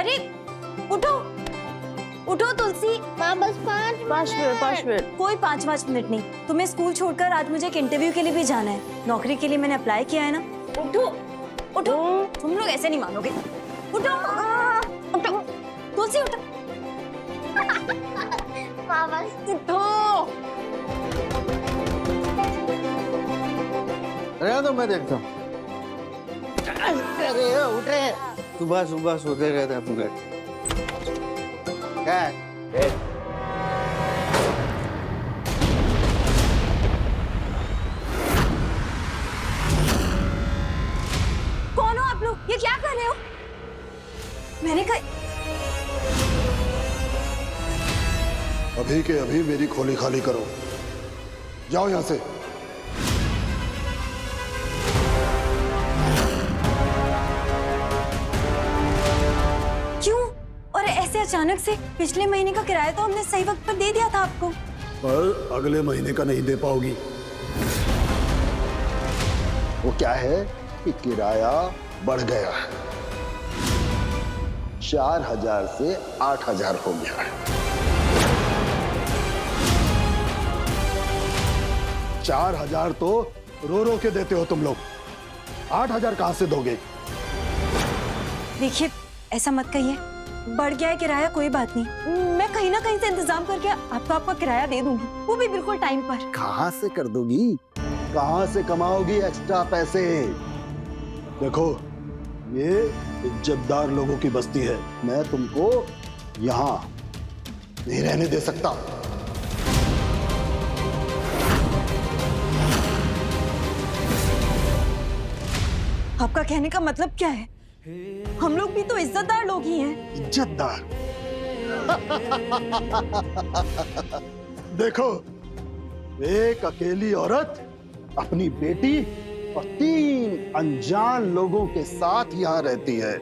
अरे उठो उठो तुलसी। माँ बस 5 मिनट। कोई 5 मिनट नहीं। तुम्हें स्कूल छोड़कर आज मुझे एक इंटरव्यू के लिए भी जाना है। नौकरी के लिए मैंने अप्लाई किया है ना। उठो उठो, तुम लोग ऐसे नहीं मानोगे। उठो उठो तुलसी उठो। माँ बस उठो। अरे तो मैं देखता हूँ। अरे उठ रहे। सुबह सुबह सोते रहते हैं पूरे। क्या है? कौन हो आप लोग? ये क्या कर रहे हो? मैंने कहा अभी के अभी मेरी खोली खाली करो। जाओ यहां से। क्यों? और ऐसे अचानक से? पिछले महीने का किराया तो हमने सही वक्त पर दे दिया था आपको। पर अगले महीने का नहीं दे पाओगी। वो क्या है कि किराया बढ़ गया है। 4000 से 8000 हो गया है। 4000 तो रो रो के देते हो तुम लोग। 8000 कहां से दोगे? देखिए ऐसा मत कहिए। बढ़ गया है किराया, कोई बात नहीं। मैं कहीं ना कहीं से इंतजाम करके आपको आपका किराया दे दूंगी, वो भी बिल्कुल टाइम पर। कहां से कर दोगी? कहां से कमाओगी एक्स्ट्रा पैसे? देखो ये इज्जतदार लोगों की बस्ती है। मैं तुमको यहां नहीं रहने दे सकता। आपका कहने का मतलब क्या है? हम लोग भी तो इज्जतदार लोग ही हैं। इज्जतदार? देखो एक अकेली औरत अपनी बेटी और 3 अनजान लोगों के साथ यहां रहती है।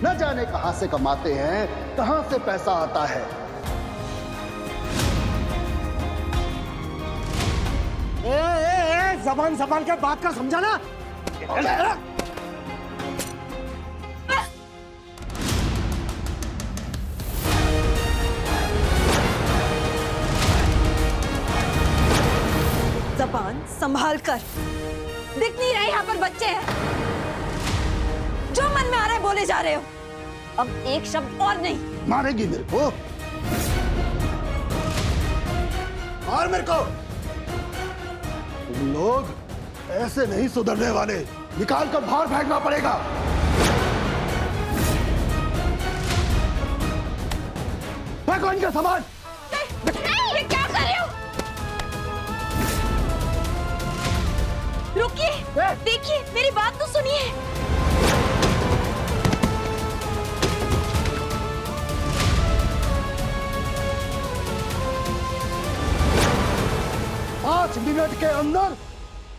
न जाने कहां से कमाते हैं, कहां से पैसा आता है। जबान संभाल के बात कर, समझा ना? जबान संभाल कर। दिख नहीं रहे यहाँ पर बच्चे हैं? जो मन में आ रहा है बोले जा रहे हो। अब एक शब्द और नहीं। मारेगी मेरे को? और मेरे को? तुम लोग ऐसे नहीं सुधरने वाले। निकाल कर बाहर फेंकना पड़ेगा। फेंको इनका सामान। ये क्या कर रहे हो? रुकिए, देखिए मेरी बात तो सुनिए। पांच मिनट के अंदर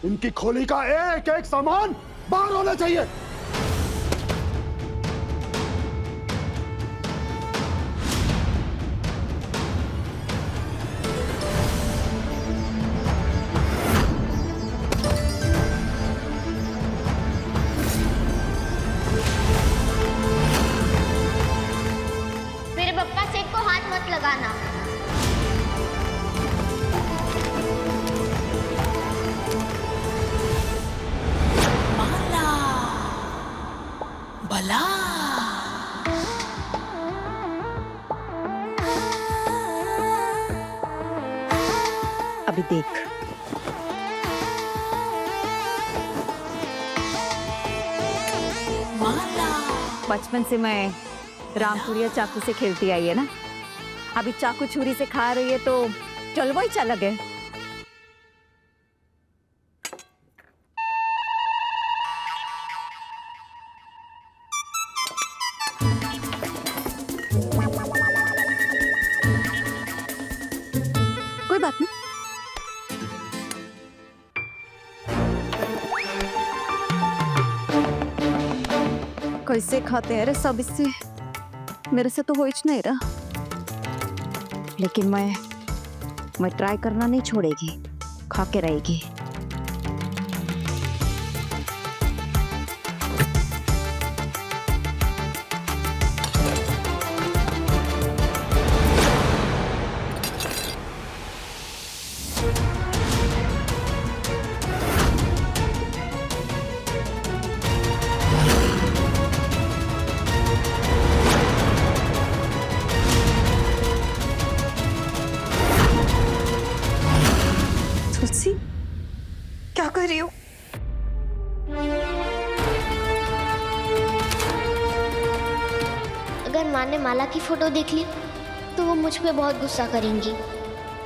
इनकी खोली का एक एक सामान बाहर होना चाहिए। मेरे पप्पा से को हाथ मत लगाना। भला अभी देख। बचपन से मैं रामपुरिया चाकू से खेलती आई है ना। अभी चाकू छुरी से खा रही है तो चल वही अलग है। कोई बात नहीं। कैसे खाते हैं रे सब इससे? मेरे से तो हो ही नहीं रहा। लेकिन मैं ट्राई करना नहीं छोड़ेगी, खा के रहेगी। क्या कर रही हो? अगर माँ ने माला की फोटो देख ली तो वो मुझ पे बहुत गुस्सा करेंगी।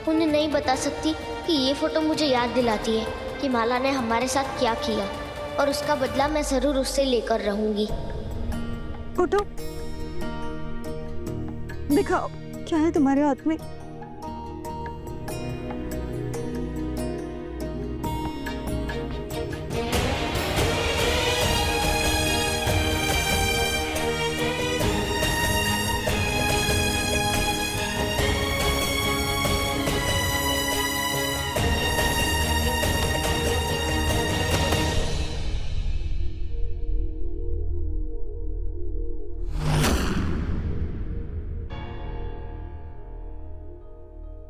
उन्हें नहीं बता सकती कि ये फोटो मुझे याद दिलाती है कि माला ने हमारे साथ क्या किया, और उसका बदला मैं जरूर उससे लेकर रहूंगी। फोटो दिखाओ, क्या है तुम्हारे हाथ में?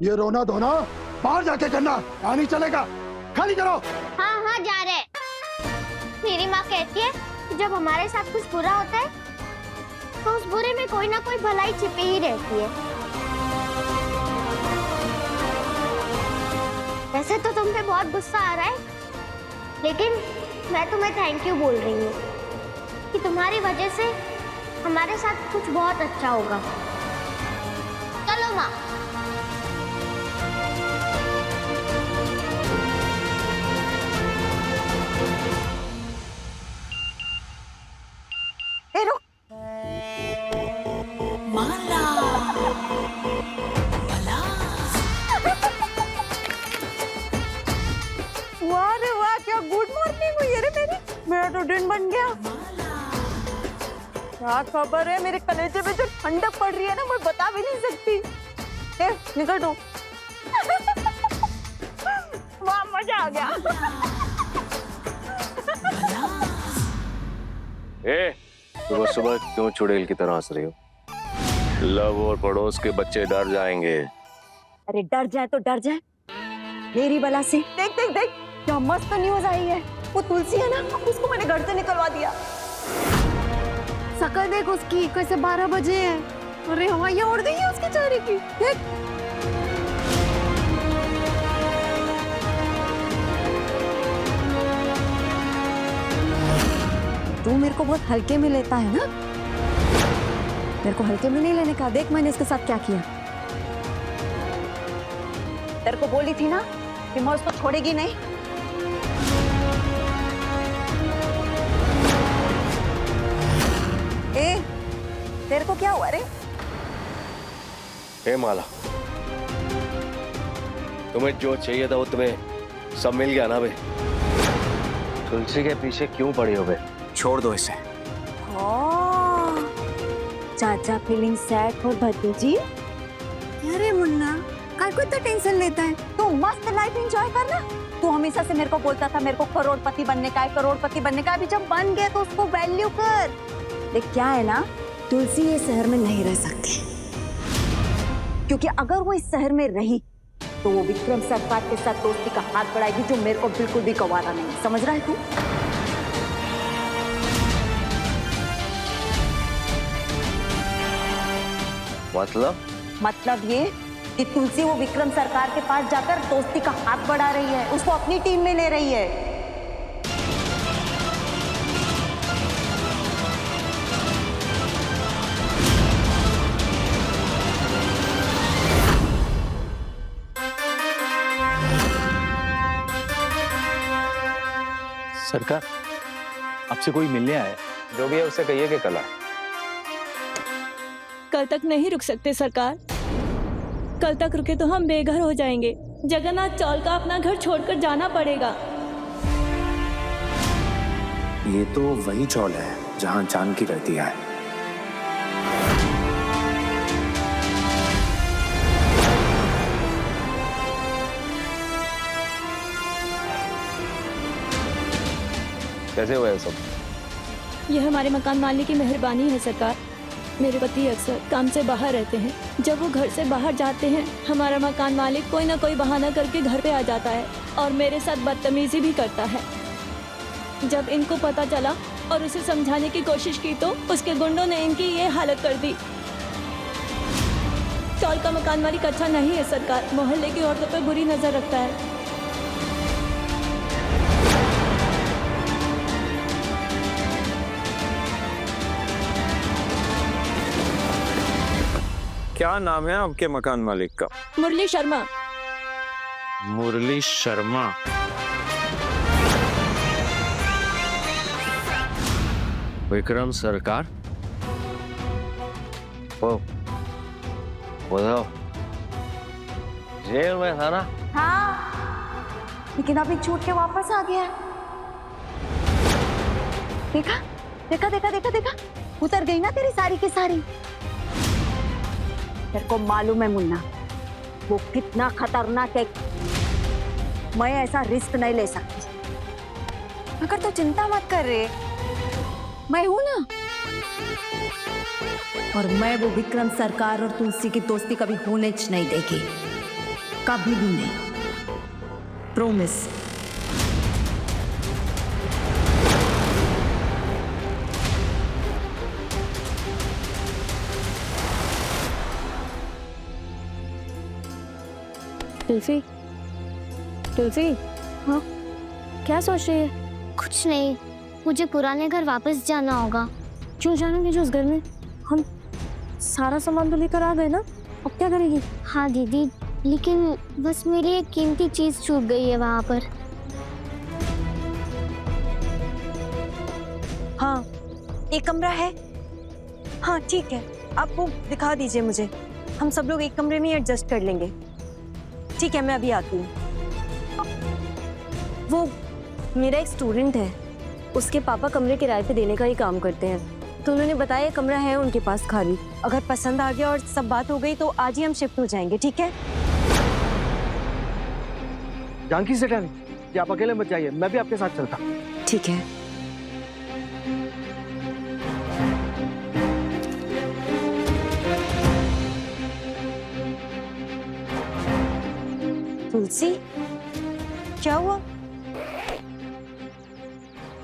ये रोना धोना बाहर जाके करना, यहाँ नहीं चलेगा। खाली करो। हाँ हाँ जा रहे। मेरी माँ कहती है कि जब हमारे साथ कुछ बुरा होता है तो उस बुरे में कोई ना कोई भलाई छिपी ही रहती है। वैसे तो तुम पे बहुत गुस्सा आ रहा है, लेकिन मैं तुम्हें थैंक यू बोल रही हूँ कि तुम्हारी वजह से हमारे साथ कुछ बहुत अच्छा होगा। चलो माँ। ए रुक। वाह रे वाह, क्या गुड मॉर्निंग हुई है रे मेरी। मेरा तो दिन बन गया। क्या खबर है, मेरे कलेजे में जो ठंडक पड़ रही है ना, मैं बता भी नहीं सकती। ए निकल तू। वाह मजा आ गया। ए, सुबह सुबह क्यों चुड़ैल की तरह हंस रही हो? लव और पड़ोस के बच्चे डर जाएंगे। अरे डर जाए तो डर जाए मेरी बला से। देख देख देख, क्या मस्त न्यूज आई है। वो तुलसी है ना, उसको मैंने घर से निकलवा दिया। शकल देख उसकी, कैसे 12 बजे है। अरे हवाइयां उड़ गई है उसके चेहरे की। देख तू मेरे को बहुत हल्के में लेता है ना। मेरे को हल्के में नहीं लेने का। देख मैंने इसके साथ क्या किया। तेरे को बोली थी ना कि मैं उसको छोड़ेगी नहीं। ए, तेरे को क्या हुआ रे? हे माला, तुम्हें जो चाहिए था वो तुम्हें सब मिल गया ना बे? तुलसी के पीछे क्यों पड़ी हो बे? छोड़ दो इसे। चाचा फीलिंग सैड और भतीजी। अरे मुन्ना, काय को इतना टेंशन लेता है? तू मस्त लाइफ एंजॉय करना। तू हमेशा से मेरे को बोलता था मेरे को करोड़पति बनने का है, करोड़पति बनने का। अभी जब बन गया तो उसको वैल्यू कर। देख क्या है ना, तुलसी ये शहर में नहीं रह सकती, क्योंकि अगर वो इस शहर में रही तो वो विक्रम सरकार के साथ दोस्ती का हाथ बढ़ाएगी, जो मेरे को बिल्कुल भी गवारा नहीं। समझ रहा है तू? मतलब ये कि तुलसी वो विक्रम सरकार के पास जाकर दोस्ती का हाथ बढ़ा रही है, उसको अपनी टीम में ले रही है। सरकार, आपसे कोई मिलने आया है। जो भी है उससे कहिए कि कल आए। कल तक नहीं रुक सकते सरकार। कल तक रुके तो हम बेघर हो जाएंगे। जगन्नाथ चौल का अपना घर छोड़कर जाना पड़ेगा। ये तो वही चौल है जहाँ जानकी रहती है। कैसे हुआ है सब? यह हमारे मकान मालिक की मेहरबानी है सरकार। मेरे पति अक्सर काम से बाहर रहते हैं। जब वो घर से बाहर जाते हैं, हमारा मकान मालिक कोई ना कोई बहाना करके घर पे आ जाता है और मेरे साथ बदतमीजी भी करता है। जब इनको पता चला और उसे समझाने की कोशिश की तो उसके गुंडों ने इनकी ये हालत कर दी। चौल का मकान मालिक अच्छा नहीं है सरकार। मोहल्ले की औरतों पर बुरी नजर रखता है। क्या नाम है आपके मकान मालिक का? मुरली शर्मा। मुरली शर्मा। विक्रम सरकार, ओ बताओ, जेल में था ना? हाँ, लेकिन अभी छूट के वापस आ गया। देखा देखा देखा देखा देखा, उतर गई ना तेरी सारी की सारी। तेरे को मालूम है मुन्ना, वो कितना खतरनाक है। मैं ऐसा रिस्क नहीं ले सकती। मगर तो चिंता मत कर रे, मैं हूं ना। और मैं वो विक्रम सरकार और तुलसी की दोस्ती कभी होने नहीं देगी, कभी भी नहीं। प्रॉमिस। तुलसी, तुलसी, हाँ? क्या सोच रही है? कुछ नहीं, मुझे पुराने घर वापस जाना होगा। क्यों जानेंगे जो उस घर में? हम सारा सामान तो लेकर आ गए ना, अब क्या करेगी? हाँ दीदी, लेकिन बस मेरी एक कीमती चीज छूट गई है वहाँ पर। हाँ, एक कमरा है। हाँ ठीक है, आप वो दिखा दीजिए मुझे। हम सब लोग एक कमरे में एडजस्ट कर लेंगे। ठीक है, मैं अभी आती हूँ। वो मेरा एक स्टूडेंट है, उसके पापा कमरे किराए पे देने का ही काम करते हैं, तो उन्होंने बताया कमरा है उनके पास खाली। अगर पसंद आ गया और सब बात हो गई तो आज ही हम शिफ्ट हो जाएंगे। ठीक है? जानकी सेठानी, कि आप अकेले मत जाइए, मैं भी आपके साथ चलता। ठीक है। तुलसी, क्या हुआ?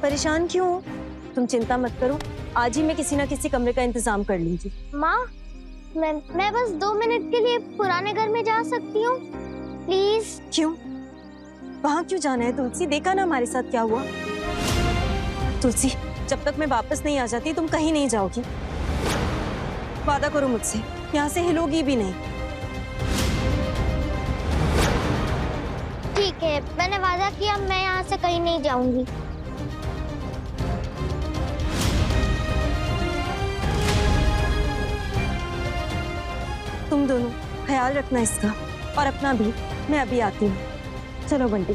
परेशान क्यों हो? तुम चिंता मत करो, आज ही मैं किसी ना किसी कमरे का इंतजाम कर लूंगी। माँ, मैं बस 2 मिनट के लिए पुराने घर में जा सकती हूँ प्लीज? क्यों? वहां क्यों जाना है तुलसी? देखा ना हमारे साथ क्या हुआ। तुलसी, जब तक मैं वापस नहीं आ जाती तुम कहीं नहीं जाओगी। वादा करो मुझसे, यहाँ से हिलोगी भी नहीं। ठीक है, मैंने वादा किया, मैं यहाँ से कहीं नहीं जाऊंगी। तुम दोनों ख्याल रखना इसका और अपना भी। मैं अभी आती हूँ। चलो बंटी।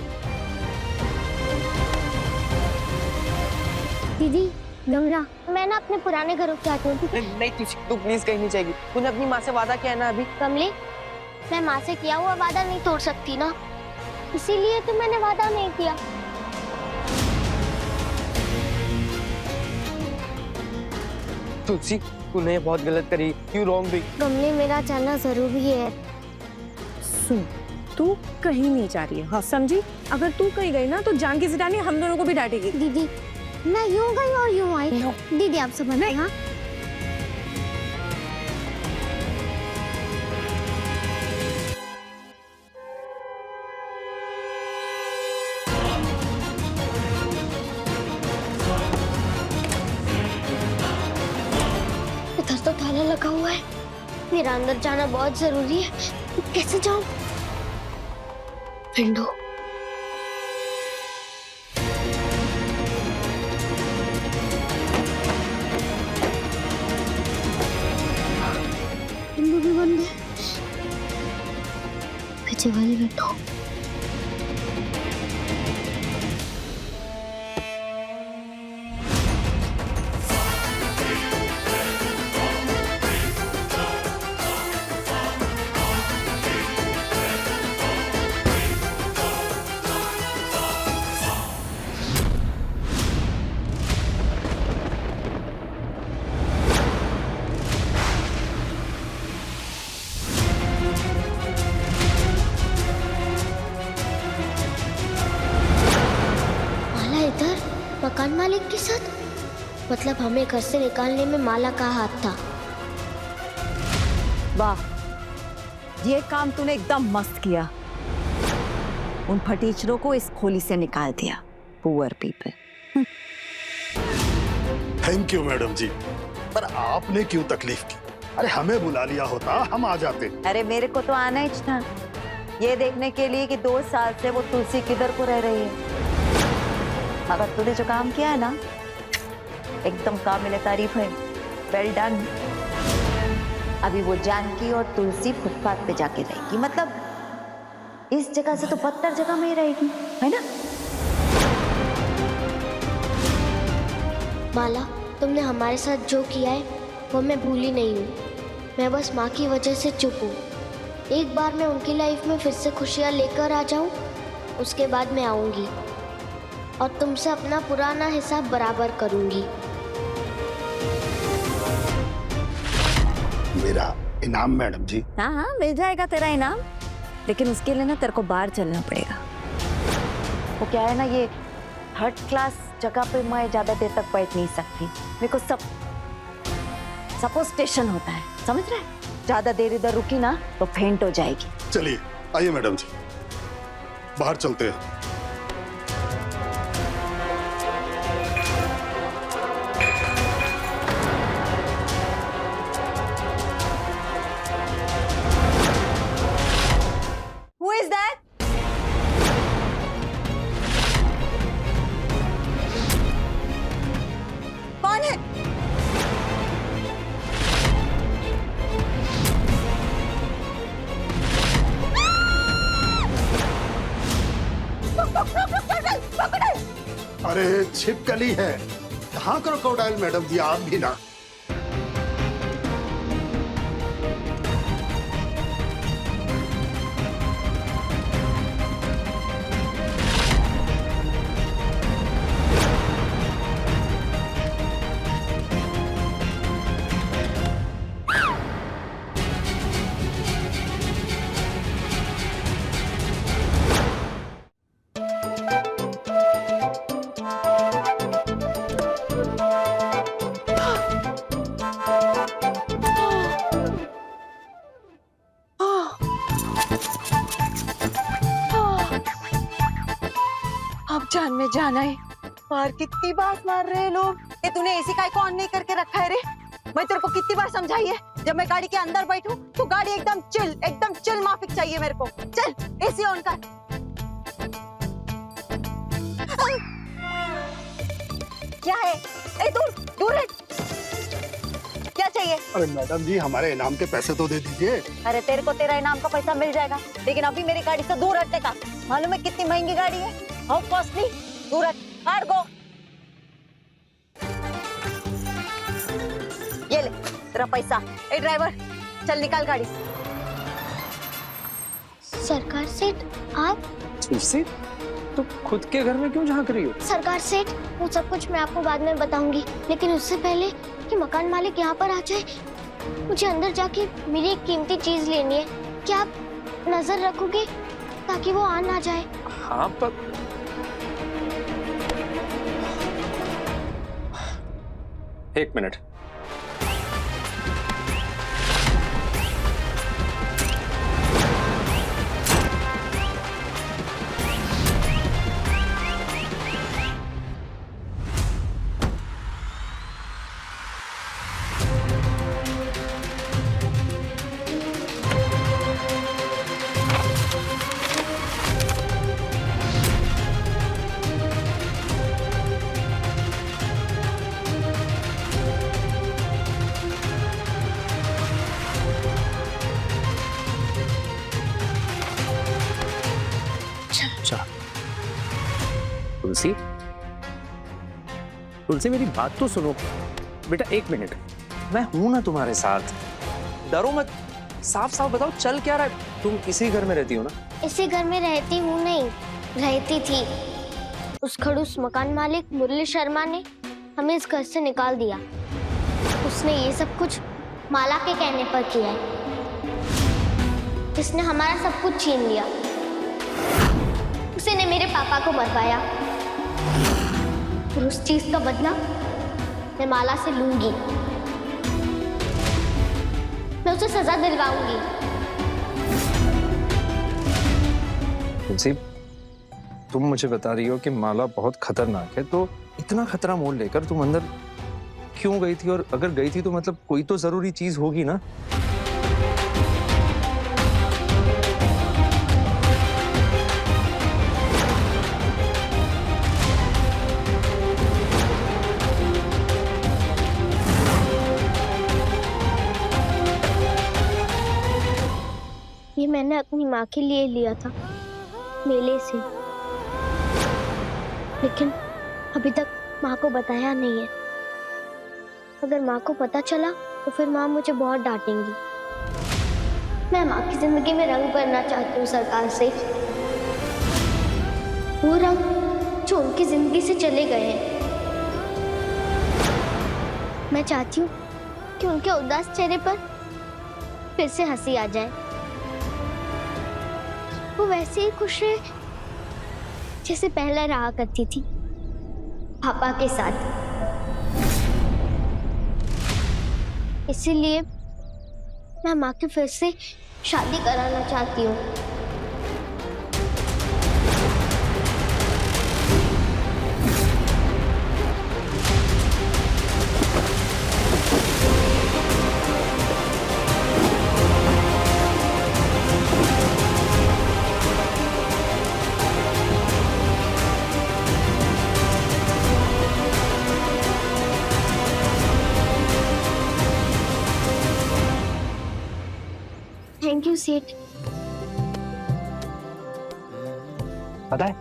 दीदी, गंगा, मैं ना अपने पुराने घरों पे आती हूँ। नहीं तू प्लीज कहीं नहीं जाएगी। तूने अपनी माँ से वादा किया है ना अभी। कमली, मैं माँ से किया हुआ वादा नहीं तोड़ सकती ना, इसीलिए तो मैंने वादा नहीं किया। तुलसी, तूने बहुत गलत करी। यू रॉन्ग भी। कमली, मेरा जाना जरूरी है। सुन, तू कहीं नहीं जा रही है, हाँ समझी? अगर तू कहीं गई ना तो जानकी सेठानी हम दोनों को भी डांटेगी। दीदी, मैं यूं गई और यूं आई। दीदी आप समझ। हाँ, इधर तो ताला लगा हुआ है, मेरा अंदर जाना बहुत जरूरी है। कैसे जाऊं? विंडो। विंडो भी बंद है। पीछे वाली विंडो। मकान मालिक के साथ, मतलब हमें घर से निकालने में माला का हाथ था। वाह, ये काम तूने एकदम मस्त किया। उन फटीचरों को इस खोली से निकाल दिया। Poor people. Thank you madam ji, पर आपने क्यों तकलीफ की? अरे हमें बुला लिया होता, हम आ जाते। अरे मेरे को तो आना ही था, ये देखने के लिए कि 2 साल से वो तुलसी किधर को रह रही है। अगर तूने जो काम किया है ना, एकदम काबिल तारीफ है, वेल डन। अभी वो जानकी और तुलसी फुटपाथ पे जाके रहेगी, मतलब इस जगह से तो बदतर जगह में ही रहेगी, है ना? माला, तुमने हमारे साथ जो किया है वो मैं भूली नहीं हूँ। मैं बस माँ की वजह से चुप हूँ। एक बार मैं उनकी लाइफ में फिर से खुशियाँ लेकर आ जाऊँ, उसके बाद मैं आऊँगी और तुमसे अपना पुराना हिसाब बराबर करूँगी। मेरा इनाम मैडम जी? हाँ हाँ, मिल जाएगा तेरा इनाम, लेकिन उसके लिए ना तेरे को बाहर चलना पड़ेगा। वो क्या है ना, ये 3rd क्लास जगह पे मैं ज्यादा देर तक बैठ नहीं सकती। मेरे को सपोस्टेशन होता है, समझ रहे? ज्यादा देर इधर रुकी ना तो फेंट हो जाएगी। चलिए आइए मैडम जी, बाहर चलते हैं। Who is that? कौन है? अरे छिपकली है, कहाँ क्रोकोडाइल मैडम जी, आप भी ना। अब जान में जाना है। बाहर कितनी बार मार रहे हैं लोग। ये तूने एसी का ऑन नहीं करके रखा है रे? मैं तेरे को कितनी बार समझाई है, जब मैं गाड़ी के अंदर बैठूं तो गाड़ी एकदम चिल माफिक चाहिए मेरे को। चल एसी ऑन कर। क्या है? ए दूर है। क्या चाहिए? अरे मैडम जी, हमारे इनाम के पैसे तो दे दीजिए। अरे तेरे को तेरा इनाम का पैसा मिल जाएगा, लेकिन अभी मेरी गाड़ी से दूर हटने का। मालूम है कितनी महंगी गाड़ी है, हाउ कॉस्टली। दूर हट, बाहर गो। ये ले तेरा पैसा। ए ड्राइवर, चल निकाल गाड़ी। सरकार सेठ, आप? तुलसी, तो खुद के घर में क्यों झांक रही हो? सरकार सेठ, वो सब कुछ मैं आपको बाद में बताऊंगी, लेकिन उससे पहले कि मकान मालिक यहाँ पर आ जाए, मुझे अंदर जाके मेरी एक कीमती चीज लेनी है। क्या आप नजर रखोगे ताकि वो आ ना जाए? हाँ, पर एक मिनट। तुलसी, तुलसी मेरी बात तो सुनो। बेटा एक मिनट, मैं हूं ना तुम्हारे साथ, डरो मत। साफ साफ बताओ चल क्या रहा है? तुम इसी घर में रहती हो ना? इसी घर में रहती हूँ नहीं, रहती थी। उस खड़ूस मकान मालिक मुरली शर्मा ने हमें इस घर से निकाल दिया। उसने ये सब कुछ माला के कहने पर किया है। इसने हमारा सब कुछ छीन लिया। उसी ने मेरे पापा को मरवाया और उस चीज का बदला मैं माला से लूंगी। मैं उसे सजा दिलवाऊंगी। तुलसी, तुम मुझे बता रही हो कि माला बहुत खतरनाक है, तो इतना खतरा मोल लेकर तुम अंदर क्यों गई थी, और अगर गई थी तो मतलब कोई तो जरूरी चीज होगी ना। ये मैंने अपनी माँ के लिए लिया था मेले से, लेकिन अभी तक माँ को बताया नहीं है। अगर माँ को पता चला तो फिर माँ मुझे बहुत डांटेंगी। मैं माँ की जिंदगी में रंग भरना चाहती हूँ सरकार से, वो रंग जो उनकी जिंदगी से चले गए हैं। मैं चाहती हूँ कि उनके उदास चेहरे पर फिर से हंसी आ जाए, वो वैसे ही खुश रहे जैसे पहले रहा करती थी पापा के साथ। इसीलिए मैं माँ की फिर से शादी कराना चाहती हूँ। थैंक यू सेठ। पता है,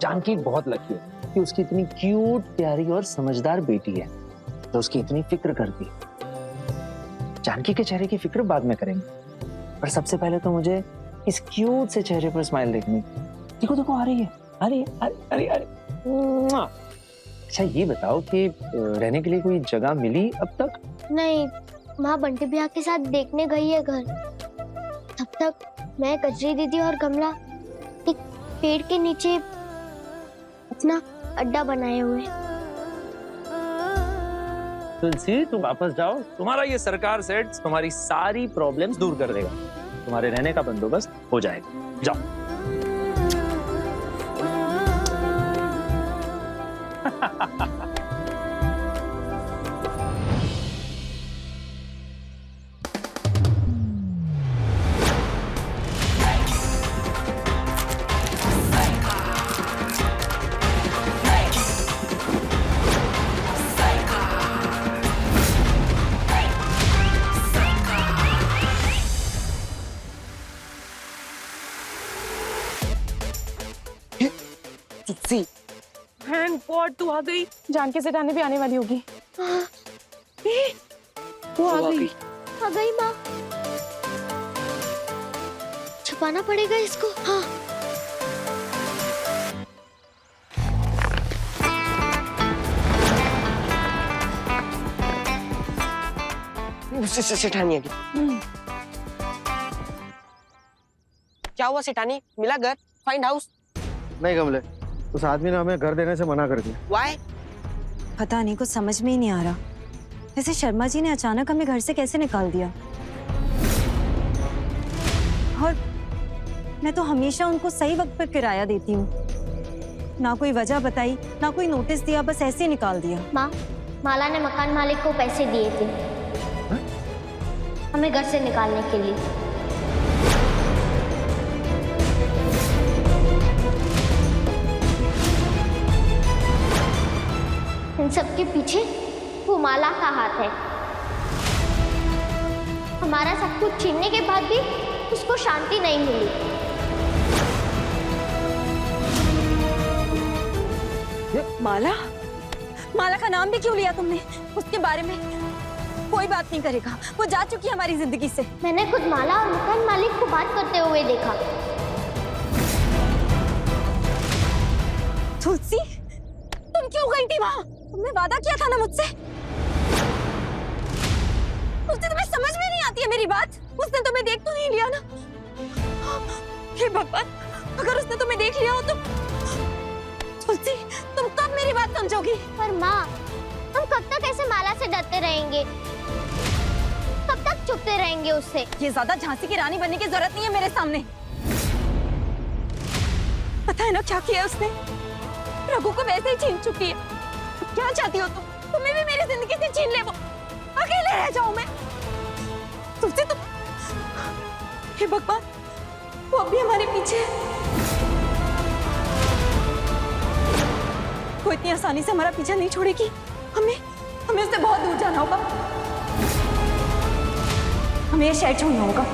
जानकी बहुत लकी है कि उसकी इतनी क्यूट, प्यारी और समझदार बेटी है तो उसकी इतनी फिक्र करती है। जानकी के चेहरे की फिक्र बाद में करेंगे, पर सबसे पहले तो मुझे इस क्यूट से चेहरे पर स्माइल देखनी। देखो देखो, आ रही है, आ रही है, अरे अरे। अच्छा ये बताओ कि रहने के लिए कोई जगह मिली अब तक? नहीं, माँ बंटी भैया के साथ देखने गई है घर। तब तक मैं, कजरी दीदी और कमला एक पेड़ के नीचे अपना अड्डा बनाए हुए हैं। तुलसी तुम वापस जाओ, तुम्हारा ये सरकार सेट तुम्हारी सारी प्रॉब्लम्स दूर कर देगा, तुम्हारे रहने का बंदोबस्त हो जाएगा। जाओ। थैंक गॉड तू आ गई। जानकी सेठानी भी आने वाली होगी। वो आ गई। आ गई माँ। छुपाना पड़ेगा इसको। हाँ। सेठानी आ गई। क्या हुआ सेठानी? मिला घर? Find house? नहीं कमले, उस आदमी ने हमें घर देने से मना कर दिया। Why? पता नहीं, कुछ समझ में ही नहीं आ रहा। वैसे शर्मा जी ने अचानक हमें घर से कैसे निकाल दिया? और मैं तो हमेशा उनको सही वक्त पर किराया देती हूँ, ना कोई वजह बताई, ना कोई नोटिस दिया, बस ऐसे ही निकाल दिया। माँ, माला ने मकान मालिक को पैसे दिए थे हमें घर से निकालने के लिए। इन सबके पीछे वो माला का हाथ है। हमारा सब कुछ छीनने के बाद भी उसको शांति नहीं मिली। माला? माला का नाम भी क्यों लिया तुमने? उसके बारे में कोई बात नहीं करेगा, वो जा चुकी है हमारी जिंदगी से। मैंने खुद माला और मकान मालिक को बात करते हुए देखा। तुलसी, तुम क्यों गई थी वहाँ? तुमने वादा किया था ना मुझसे। उसने तुम्हें समझ में नहीं आती है मेरी बात? उसने तुम्हें देख तो नहीं लिया ना? हे भगवान, अगर उसने तुम्हें देख लिया हो तो तुलसी, तुम कब मेरी बात समझोगी? पर माँ, हम कब तक ऐसे माला से डरते रहेंगे? कब तक छुपते रहेंगे उससे? ये ज्यादा झांसी की रानी बनने की जरूरत नहीं है मेरे सामने। पता है ना क्या किया उसने? रघु को वैसे ही छीन चुकी है। क्या चाहती हो तुम? तुम्हें भी मेरी जिंदगी से छीन ले वो, अकेले रह जाऊं मैं तुमसे। तुम हे भगवान, वो अभी हमारे पीछे है। वो इतनी आसानी से हमारा पीछा नहीं छोड़ेगी। हमें उससे बहुत दूर जाना होगा। हमें ये शहर छोड़ना होगा।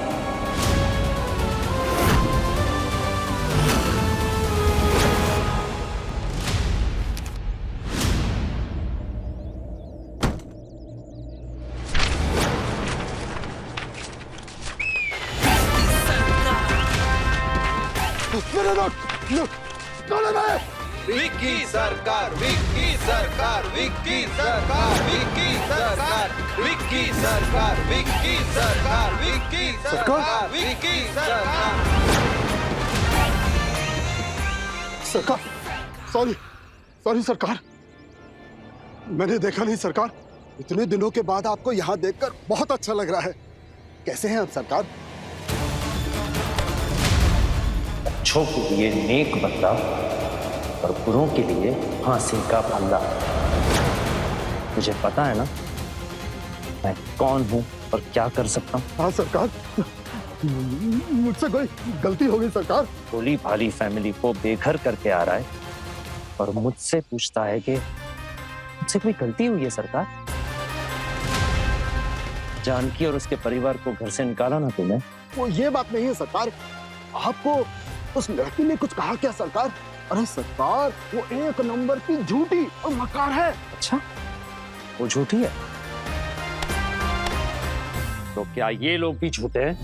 विक्की सरकार, विक्की सरकार, विक्की सरकार, विक्की सरकार, विक्की सरकार, विक्की सरकार, विक्की सरकार, विक्की सरकार। सरकार, सॉरी सरकार, मैंने देखा नहीं सरकार। इतने दिनों के बाद आपको यहाँ देखकर बहुत अच्छा लग रहा है। कैसे हैं आप सरकार? अच्छों के लिए नेक बंदा और बुरों के लिए फांसी का फंदा। मुझे पता है ना मैं कौन हूं और क्या कर सकता हूं। हाँ सरकार, मुझसे कोई गलती हो गई सरकार। भोली भाली फैमिली को बेघर करके आ रहा है और मुझसे पूछता है कि मुझसे कोई गलती हुई है सरकार। जानकी और उसके परिवार को घर से निकाला ना तुमने। वो ये बात नहीं है सरकार। आपको उस लड़की ने कुछ कहा क्या सरकार? अरे सरकार, वो एक नंबर की झूठी और मक्कार है। अच्छा, वो झूठी है तो क्या ये लोग भी झूठे हैं?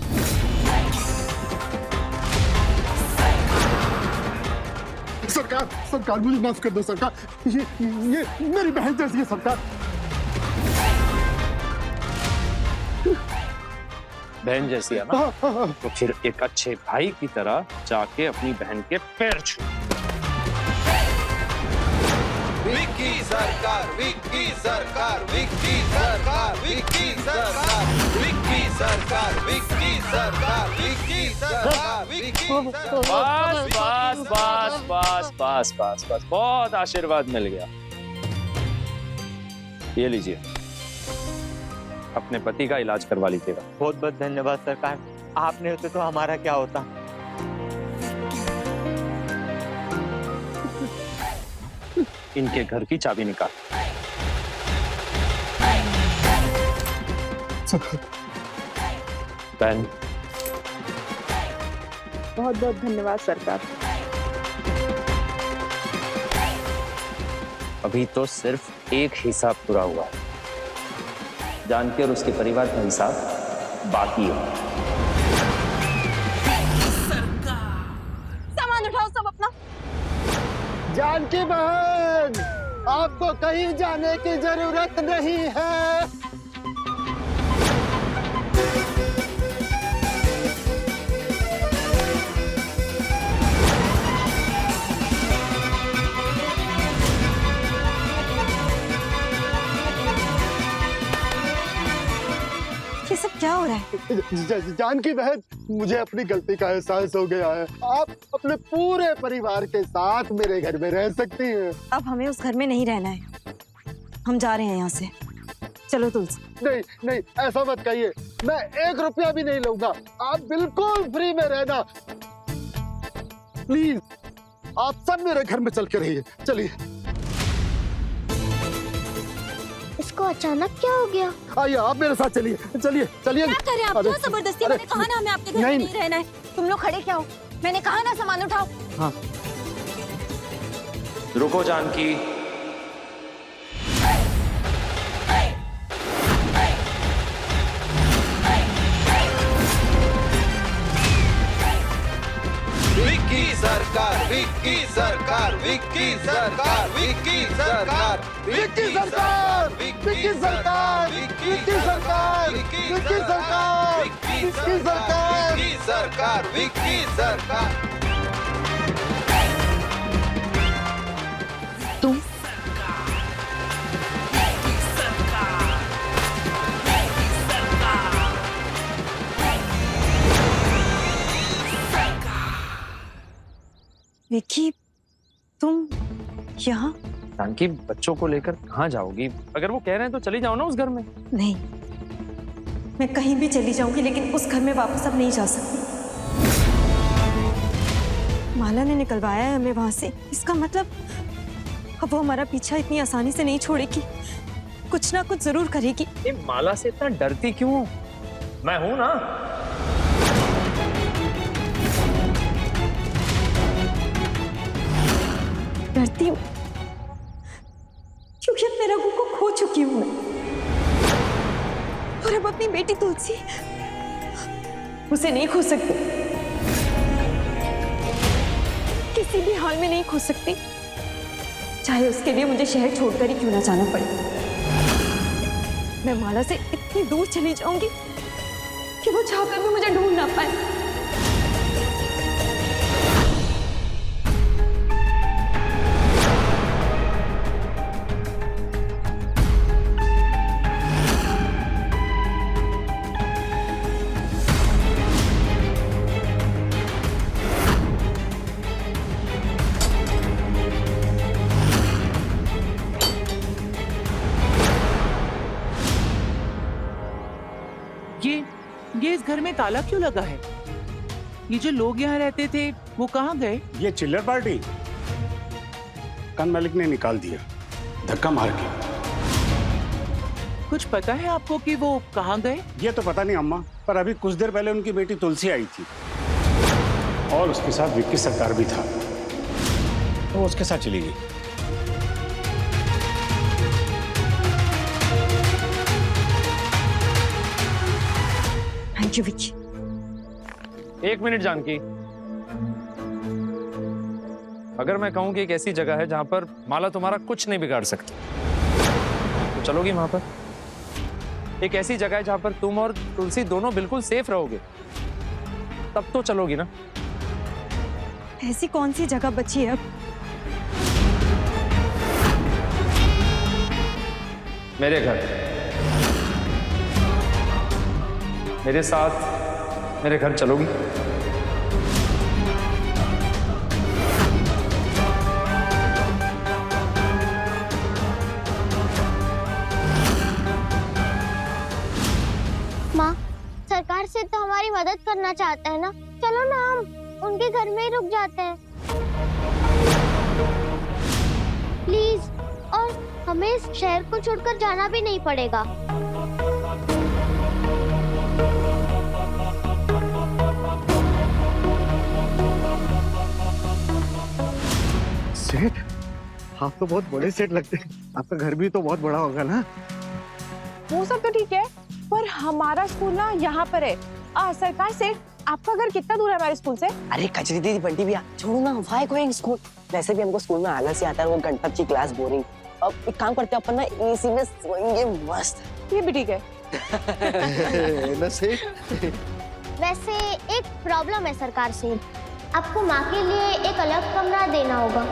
सरकार मुझे माफ कर दो सरकार। ये मेरी बहन जैसी है सरकार। बहन जैसी है ना? तो फिर एक अच्छे भाई की तरह जाके अपनी बहन के पैर छू। विक्की सरकार, विक्की सरकार, विक्की सरकार, विक्की सरकार, विक्की सरकार, विक्की सरकार, विक्की सरकार, विक्की सरकार। बस बहुत आशीर्वाद मिल गया। ये लीजिए, अपने पति का इलाज करवा लीजिएगा। बहुत बहुत धन्यवाद सरकार, आपने होते तो हमारा क्या होता। इनके घर की चाबी निकाल। बहन, बहुत बहुत धन्यवाद सरकार। अभी तो सिर्फ एक हिसाब पूरा हुआ है। जानकी और उसके परिवार का हिसाब बाकी है। सामान उठाओ सब अपना। जानकी बहन, आपको कहीं जाने की जरूरत नहीं है। ये सब क्या हो रहा है? जानकी बहन, मुझे अपनी गलती का एहसास हो गया है। आप अपने पूरे परिवार के साथ मेरे घर में रह सकती हैं। अब हमें उस घर में नहीं रहना है। हम जा रहे हैं यहाँ से। चलो तुलसी। नहीं, ऐसा मत कहिए। मैं 1 रुपया भी नहीं लूंगा। आप बिल्कुल फ्री में रहना। प्लीज, आप सब मेरे घर में चल के रहिए। चलिए। इसको अचानक क्या हो गया? आइए, आप मेरे साथ चलिए। चलिए। क्या करें आप? क्यों जबरदस्ती? मैंने कहा ना हमें आपके घर में नहीं रहना है। तुम लोग खड़े क्या हो? मैंने कहा ना सामान उठाओ। हाँ, रुको जानकी। विक्की सरकार, विक्की सरकार, विक्की सरकार, विक्की सरकार, विक्की सरकार, विक्की सरकार, विक्की सरकार, विक्की सरकार, विक्की सरकार, विक्की सरकार, विक्की सरकार। तुम विक्की, तुम यहाँ? जानकी, बच्चों को लेकर कहाँ जाओगी? अगर वो कह रहे हैं तो चली जाओ ना उस घर में। नहीं, मैं कहीं भी चली जाऊंगी, लेकिन उस घर में वापस अब नहीं जा सकती। माला ने निकलवाया है हमें वहां से, इसका मतलब अब वो हमारा पीछा इतनी आसानी से नहीं छोड़ेगी, कुछ ना कुछ जरूर करेगी। ये माला से इतना डरती क्यों हो? मैं हूं ना। डरती हूँ क्योंकि अपने रघु को खो चुकी हूँ मैं, और अब अपनी बेटी तुलसी, उसे नहीं खो सकती, किसी भी हाल में नहीं खो सकती, चाहे उसके लिए मुझे शहर छोड़कर ही क्यों ना जाना पड़े। मैं माला से इतनी दूर चली जाऊंगी कि वो चाहकर भी मुझे ढूंढ ना पाए। ये इस घर में ताला क्यों लगा है? ये जो लोग यहाँ रहते थे वो कहाँ गए? ये चिल्लर पार्टी कान मालिक ने निकाल दिया धक्का मार के। कुछ पता है आपको कि वो कहाँ गए? ये तो पता नहीं अम्मा, पर अभी कुछ देर पहले उनकी बेटी तुलसी आई थी और उसके साथ विक्की सरकार भी था, तो वो उसके साथ चली गई। Thank you Vicky. 1 minute Janki, अगर मैं कहूं कि एक ऐसी जगह है जहां पर माला तुम्हारा कुछ नहीं बिगाड़ सकती, तो चलोगी वहां पर? एक ऐसी जगह है जहां पर तुम और तुलसी दोनों बिल्कुल सेफ रहोगे, तब तो चलोगी ना? ऐसी कौन सी जगह बची है अब? मेरे घर, मेरे साथ मेरे घर चलोगी? माँ, सरकार से तो हमारी मदद करना चाहते हैं ना, चलो ना हम उनके घर में ही रुक जाते हैं प्लीज, और हमें इस शहर को छोड़कर जाना भी नहीं पड़ेगा। सेठ, आप तो बहुत बड़े सेठ लगते हैं, आपका घर भी तो बहुत बड़ा होगा ना? वो सब तो ठीक है, पर हमारा स्कूल ना यहाँ पर है। सरकार से आपका घर कितना दूर है हमारे स्कूल से? अरे कचरी दीदी, बंटी भैया, छोड़ो ना, व्हाई गोइंग स्कूल? वैसे भी हमको स्कूल में आलस ही आता है, वो घंटा की क्लास बोरिंग। अब एक काम करते हैं अपन ना, एसी में सोएंगे मस्त। ये भी ठीक है। ना सेठ। वैसे एक प्रॉब्लम है सरकार से, आपको माँ के लिए एक अलग कमरा देना होगा।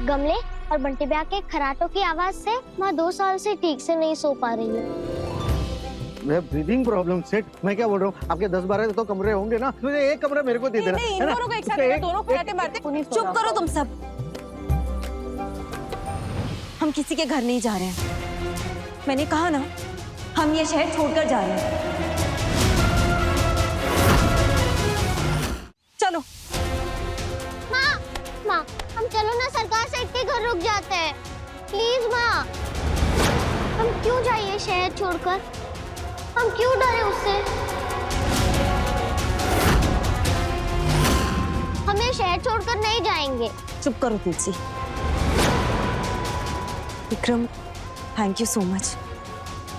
गमले और बंटी भैया के खराटों की आवाज से माँ 2 साल से ठीक से नहीं सो पा रही है। मैं ब्रीदिंग प्रॉब्लम सेठ, मैं क्या बोल रहा हूँ, आपके 10-12 तो कमरे होंगे ना, मुझे एक कमरा मेरे को दे देना। नहीं, इन दोनों को एक साथ देना, दोनों खराटे मारते। चुप करो तुम सब, हम किसी के घर नहीं जा रहे हैं। मैंने कहा ना, हम ये शहर छोड़कर जा रहे हैं। चलो। माँ, हम चलो ना, सरकार से के घर रुक जाते हैं प्लीज। माँ, हम क्यों जाइए शहर छोड़कर, हम क्यों डरे उससे? हम ये शहर छोड़कर नहीं जाएंगे। चुप करो Tulsi. Vikram, thank you so much,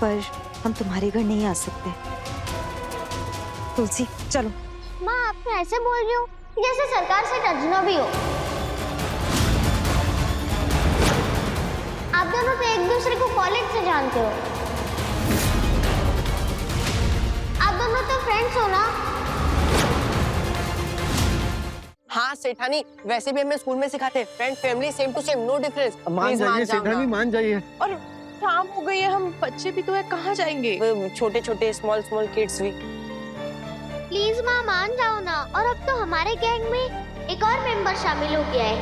पर हम तुम्हारे घर नहीं आ सकते। तुलसी चलो। माँ, आप ऐसे बोल रही हो जैसे सरकार से टजना भी हो। आप दोनों तो एक दूसरे को कॉलेज से जानते हो, आप दोनों तो फ्रेंड्स हो ना? हाँ सेठानी, वैसे भी हमें स्कूल में सिखाते हैं, friend family same to same, no difference. मान जाइए सेठानी, मान जाइए। और शाम हो गई है, हम बच्चे भी तो है, कहाँ जाएंगे? छोटे छोटे स्मॉल स्मॉल किड्स भी। प्लीज माँ, मान जाओ ना। और अब तो हमारे गैंग में एक और मेंबर शामिल हो गया है।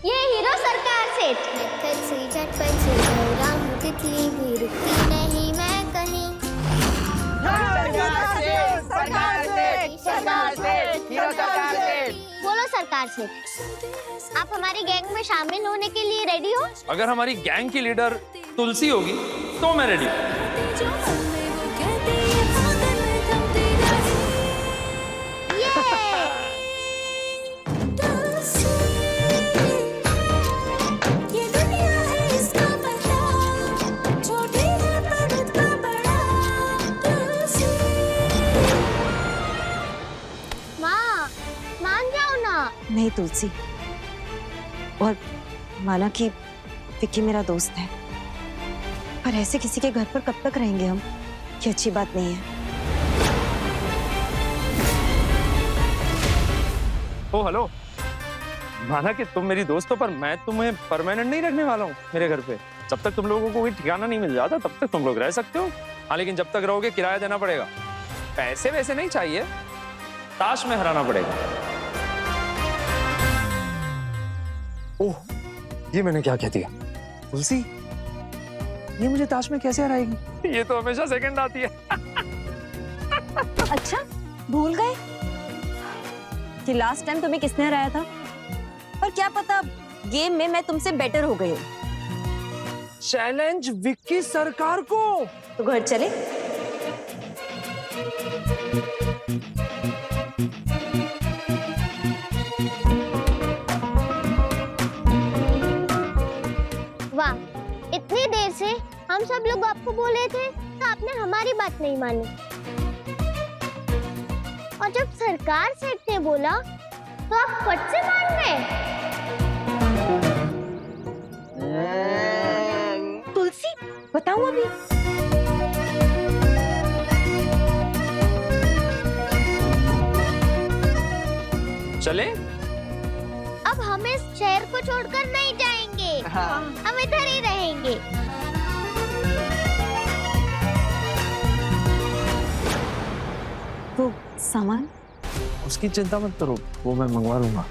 ये हीरो सरकार सेठ। झटपट से राम तितली भी रुकती नहीं मैं कहीं। बोलो सरकार सेठ, आप हमारी गैंग में शामिल होने के लिए रेडी हो? अगर हमारी गैंग की लीडर तुलसी होगी तो मैं रेडी हूँ। नहीं तुलसी, और माना कि विक्की मेरा दोस्त है, पर ऐसे किसी के घर पर कब तक रहेंगे हम? ये अच्छी बात नहीं है। ओ हेलो, माना कि तुम मेरी दोस्त हो, पर मैं तुम्हें परमानेंट नहीं रखने वाला हूँ मेरे घर पे। जब तक तुम लोगों को कोई ठिकाना नहीं मिल जाता तब तक तुम लोग रह सकते हो। हाँ, लेकिन जब तक रहोगे किराया देना पड़ेगा। पैसे वैसे नहीं चाहिए, ताश में हराना पड़ेगा। ओह, ये मैंने क्या कह दिया? तुलसी, ये मुझे ताश में कैसे हराएगी? ये तो हमेशा सेकंड आती है। अच्छा, भूल गए कि लास्ट टाइम तुम्हें किसने हराया था? पर क्या पता गेम में मैं तुमसे बेटर हो गई हूँ। चैलेंज विक्की सरकार को। तो घर चले? वाह, इतनी देर से हम सब लोग आपको बोले थे तो आपने हमारी बात नहीं मानी, और जब सरकार सेठ ने बोला तो आप फट से मान गए। तुलसी, बताऊं अभी? चले? अब हम इस शहर को छोड़कर नहीं जाएंगे। हाँ। हम इधर ही रहेंगे। तो सामान? उसकी चिंता मत करो, वो मैं मंगवा लूंगा।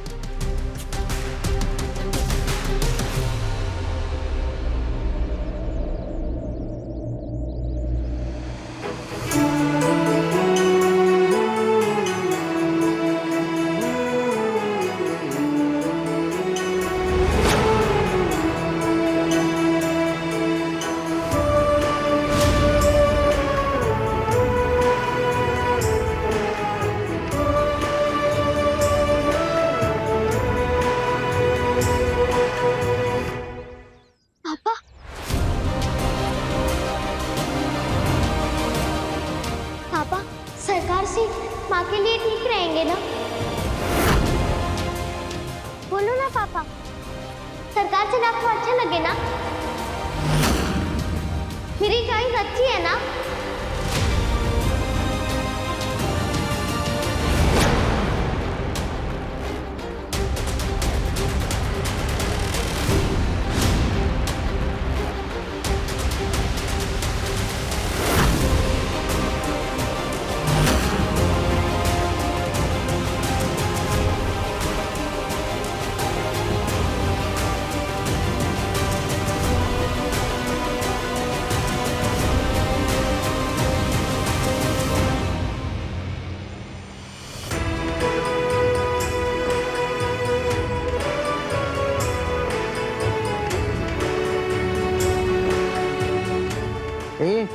सरकार सेठ माँ के लिए ठीक रहेंगे ना? बोलो ना पापा, सरकार सेठ आपको अच्छा लगे ना? मेरी चॉइस अच्छी है ना?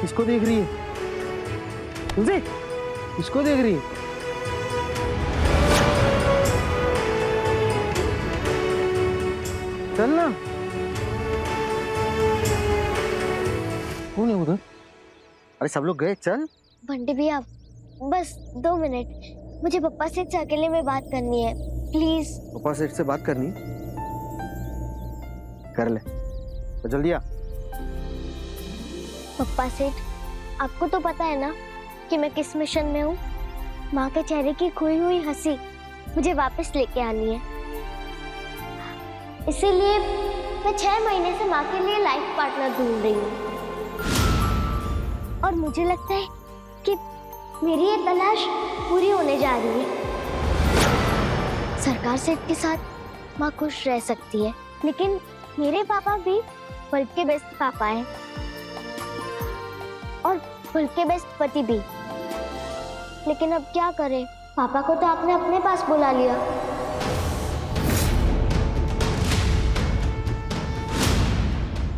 किसको देख रही है? तुझे? किसको देख रही है? चल ना। कौन है उधर? अरे सब लोग गए, चल। बंटी भैया, बस 2 मिनट, मुझे पप्पा से अकेले में बात करनी है, प्लीज। पप्पा सेठ से बात करनी? कर ले, तो जल्दी आ। पप्पा सेठ, आपको तो पता है ना कि मैं किस मिशन में हूँ। माँ के चेहरे की खोई हुई हंसी मुझे वापस लेके आनी है, इसीलिए मैं 6 महीने से माँ के लिए लाइफ पार्टनर ढूंढ रही हूँ। और मुझे लगता है कि मेरी ये तलाश पूरी होने जा रही है। सरकार सेठ के साथ माँ खुश रह सकती है, लेकिन मेरे पापा भी वर्ल्ड के बेस्ट पापा हैं और वर्ल्ड के बेस्ट पति भी। लेकिन अब क्या करें, पापा को तो आपने अपने पास बुला लिया।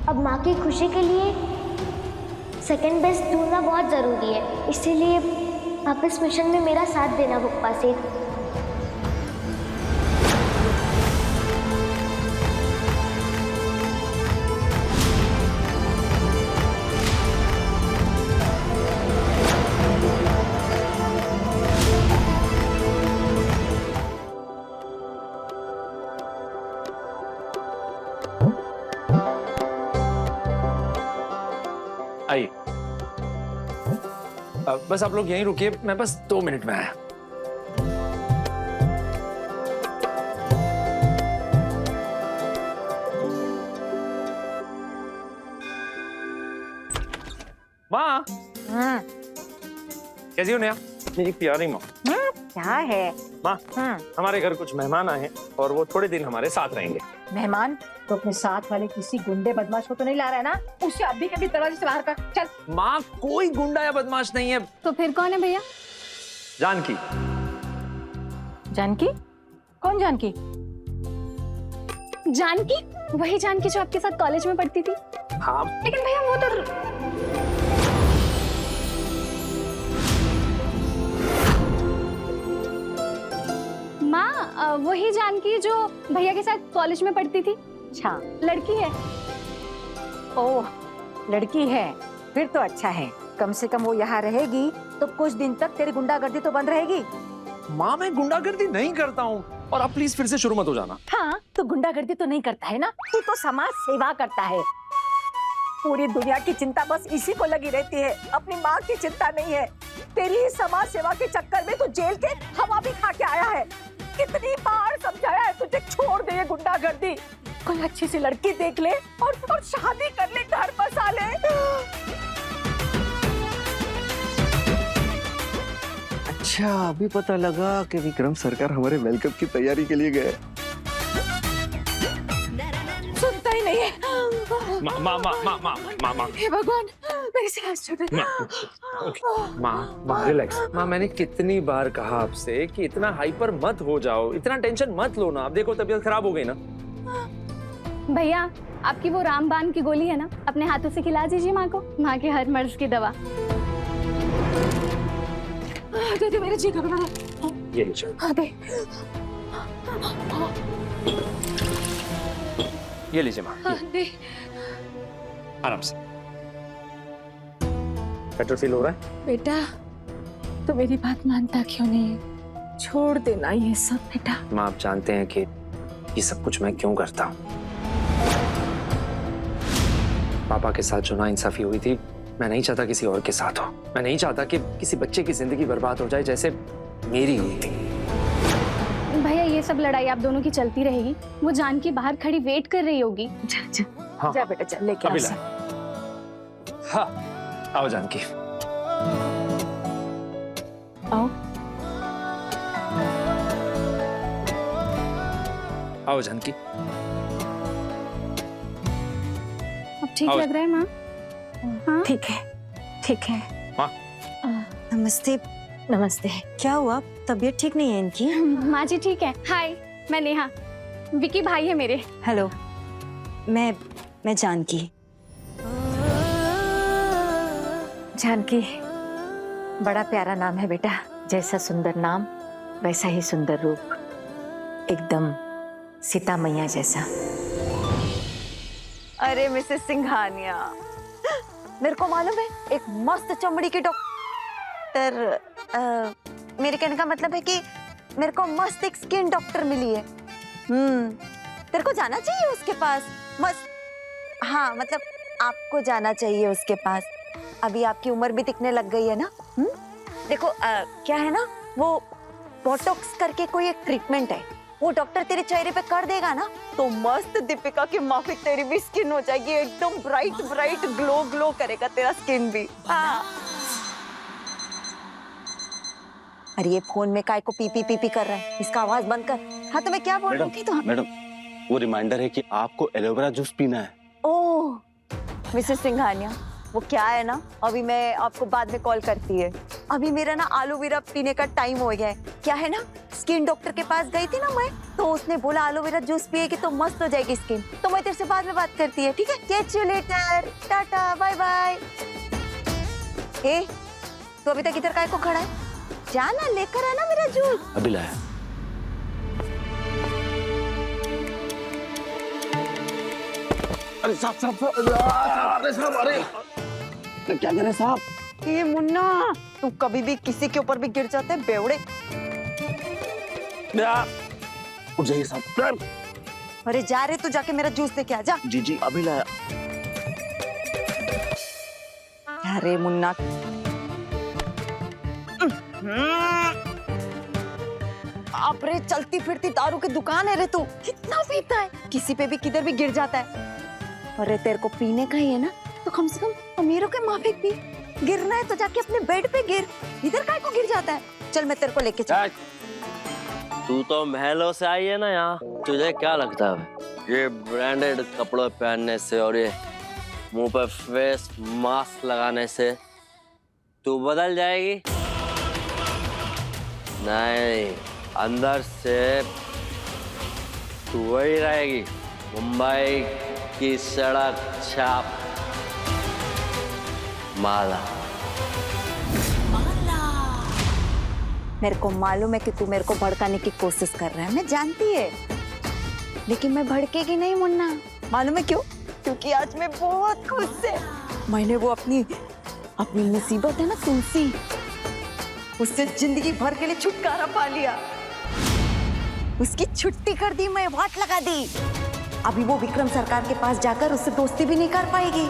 अब माँ की खुशी के लिए सेकंड बेस्ट ढूंढना बहुत जरूरी है, इसीलिए आप इस मिशन में मेरा साथ देना पप्पा सेठ। आइए, बस आप लोग यहीं रुकिए, मैं बस 2 मिनट में आया। माँ, कैसी हो नेहा? मेरी प्यारी माँ। क्या है? माँ, हमारे घर कुछ मेहमान आए हैं और वो थोड़े दिन हमारे साथ रहेंगे। मेहमान तो अपने साथ वाले किसी गुंडे बदमाश को तो नहीं ला रहा है ना? उसे अभी के भी दरवाजे से बाहर कर। चल। माँ, कोई गुंडा या बदमाश नहीं है। तो फिर कौन है भैया? जानकी। जानकी? कौन जानकी? जानकी? वही जानकी जो आपके साथ कॉलेज में पढ़ती थी? हाँ। लेकिन भैया वो तो माँ, वही जानकी जो भैया के साथ कॉलेज में पढ़ती थी। अच्छा, लड़की है। ओह, लड़की है, फिर तो अच्छा है। कम से कम वो यहाँ रहेगी तो कुछ दिन तक तेरी गुंडागर्दी तो बंद रहेगी। माँ, मैं गुंडागर्दी नहीं करता हूँ और आप प्लीज फिर से शुरू मत हो जाना। हाँ, तो गुंडागर्दी तो नहीं करता है ना, तू तो समाज सेवा करता है। पूरी दुनिया की चिंता बस इसी को लगी रहती है, अपनी माँ की चिंता नहीं है। तेरी ही समाज सेवा के चक्कर में तू जेल के हवा भी खा के आया है। कितनी बार समझाया है तुझे, छोड़ दे ये गुंडागर्दी, कोई अच्छी सी लड़की देख ले और शादी कर ले, घर बसा ले। अच्छा, अभी पता लगा कि विक्रम सरकार हमारे वेलकम की तैयारी के लिए गए। सुनता ही नहीं है। माँ, हे भगवान, मेरी सांस छूट गई। माँ, रिलैक्स। माँ, मैंने कितनी बार कहा आपसे कि इतना हाइपर मत हो जाओ, इतना टेंशन मत लो ना। आप देखो तबीयत खराब हो गई ना। भैया, आपकी वो रामबाण की गोली है ना, अपने हाथों से खिला दीजिए माँ को, माँ के हर मर्ज की दवा। दे दे मेरे जी घबरा। ये लीजिए। हाँ दे। ये लीजिए माँ। हाँ दे। आराम से। बेटर फील हो रहा है? बेटा, तो मेरी बात मानता क्यों नहीं है? छोड़ देना ये सब बेटा। माँ, आप जानते हैं कि ये सब कुछ मैं क्यों करता हूँ। पापा के साथ जो नाइंसाफी हुई थी, मैं नहीं चाहता किसी और के साथ हो। मैं नहीं चाहता कि किसी बच्चे की जिंदगी बर्बाद हो जाए जैसे मेरी हुई थी। भैया, ये सब लड़ाई आप दोनों की चलती रहेगी। वो जानकी बाहर खड़ी वेट कर रही होगी। हाँ। जा बेटा, चल लेके अभी आ। ला। हाँ, आओ जानकी। आओ। आओ जानकी। अब ठीक लग रहा है माँ? हाँ? ठीक है, ठीक है। माँ। नमस्ते। नमस्ते। क्या हुआ, तबीयत ठीक नहीं है इनकी? माँ जी ठीक है। हाय, मैं नेहा, विकी भाई है मेरे। हेलो, मैं जानकी। जानकी, बड़ा प्यारा नाम है बेटा। जैसा सुंदर नाम वैसा ही सुंदर रूप, एकदम सीता मैया जैसा। अरे मिसेस सिंघानिया, मेरे को मालूम है एक मस्त चमड़ी की डॉक्टर, मेरे कहने का मतलब है कि मेरे को मस्त एक स्किन डॉक्टर मिली है। तेरे को जाना चाहिए उसके पास, मस्त। हाँ, मतलब आपको जाना चाहिए उसके पास। अभी आपकी उम्र भी दिखने लग गई है ना। देखो, क्या है ना, वो बोटॉक्स करके कोई एक ट्रीटमेंट है, वो डॉक्टर तेरे चेहरे पे कर देगा ना, तो मस्त दीपिका की माफिक तेरी भी स्किन हो जाएगी, एकदम ब्राइट ब्राइट ग्लो ग्लो करेगा तेरा स्किन भी। हाँ। अरे ये फोन में काय को पी पी पी पी कर रहा है, इसका आवाज बंद कर। हाँ तो मैं क्या बोल रही थी तो मैडम वो रिमाइंडर है कि आपको एलोवेरा जूस पीना है। ओह मिसेस सिंघानिया, वो क्या है ना, अभी मैं आपको बाद में कॉल करती है। अभी मेरा ना एलोवेरा पीने का टाइम हो गया है। क्या है ना, स्किन डॉक्टर के पास गई थी ना मैं, तो उसने बोला एलोवेरा जूस पिएगी तो मस्त हो जाएगी स्किन। तो मैं तेरे से बाद में बात करती है, ठीक है? Catch you later, tata bye bye. ए तो अभी तक इधर काय को खड़ा है? जाना लेकर आना मेरा जूस। अभी लाया। अरे साहब साहब अरे साहब, अरे क्या करें साहब? ये मुन्ना, तू कभी भी किसी के ऊपर भी गिर जाते है बेवड़े। उठ जाइए साहब। अरे जा रे, तू जाके मेरा जूस लेके आ जा। जी जी अभी लाया। अरे मुन्ना, आप रे चलती फिरती दारू की दुकान है रे तू। कितना पीता है, किसी पे भी किधर भी गिर जाता है। अरे तेरे को पीने का ही है ना, तो कम से कम अमीरों के माफिक पी। गिरना है तो जाके अपने बेड पे गिर, इधर काय को गिर जाता है। चल मैं तेरे को लेके चल। तू तो महलों से आई है ना यहाँ, तुझे क्या लगता है ये ब्रांडेड कपड़े पहनने से और ये मुंह पे फेस मास्क लगाने से तू बदल जाएगी? नहीं, अंदर से तू वही रहेगी, मुंबई की सड़क छाप माला। मेरे को मालूम है कि तू मेरे को भड़काने की कोशिश कर रहा है, मैं जानती है, लेकिन मैं भड़केगी नहीं मुन्ना। मालूम है क्यों? क्योंकि आज मैं बहुत खुश है। मैंने वो अपनी मुसीबत है ना तुलसी, उससे जिंदगी भर के लिए छुटकारा पा लिया। उसकी छुट्टी कर दी, मैं वाट लगा दी। अभी वो विक्रम सरकार के पास जाकर उससे दोस्ती भी नहीं कर पाएगी।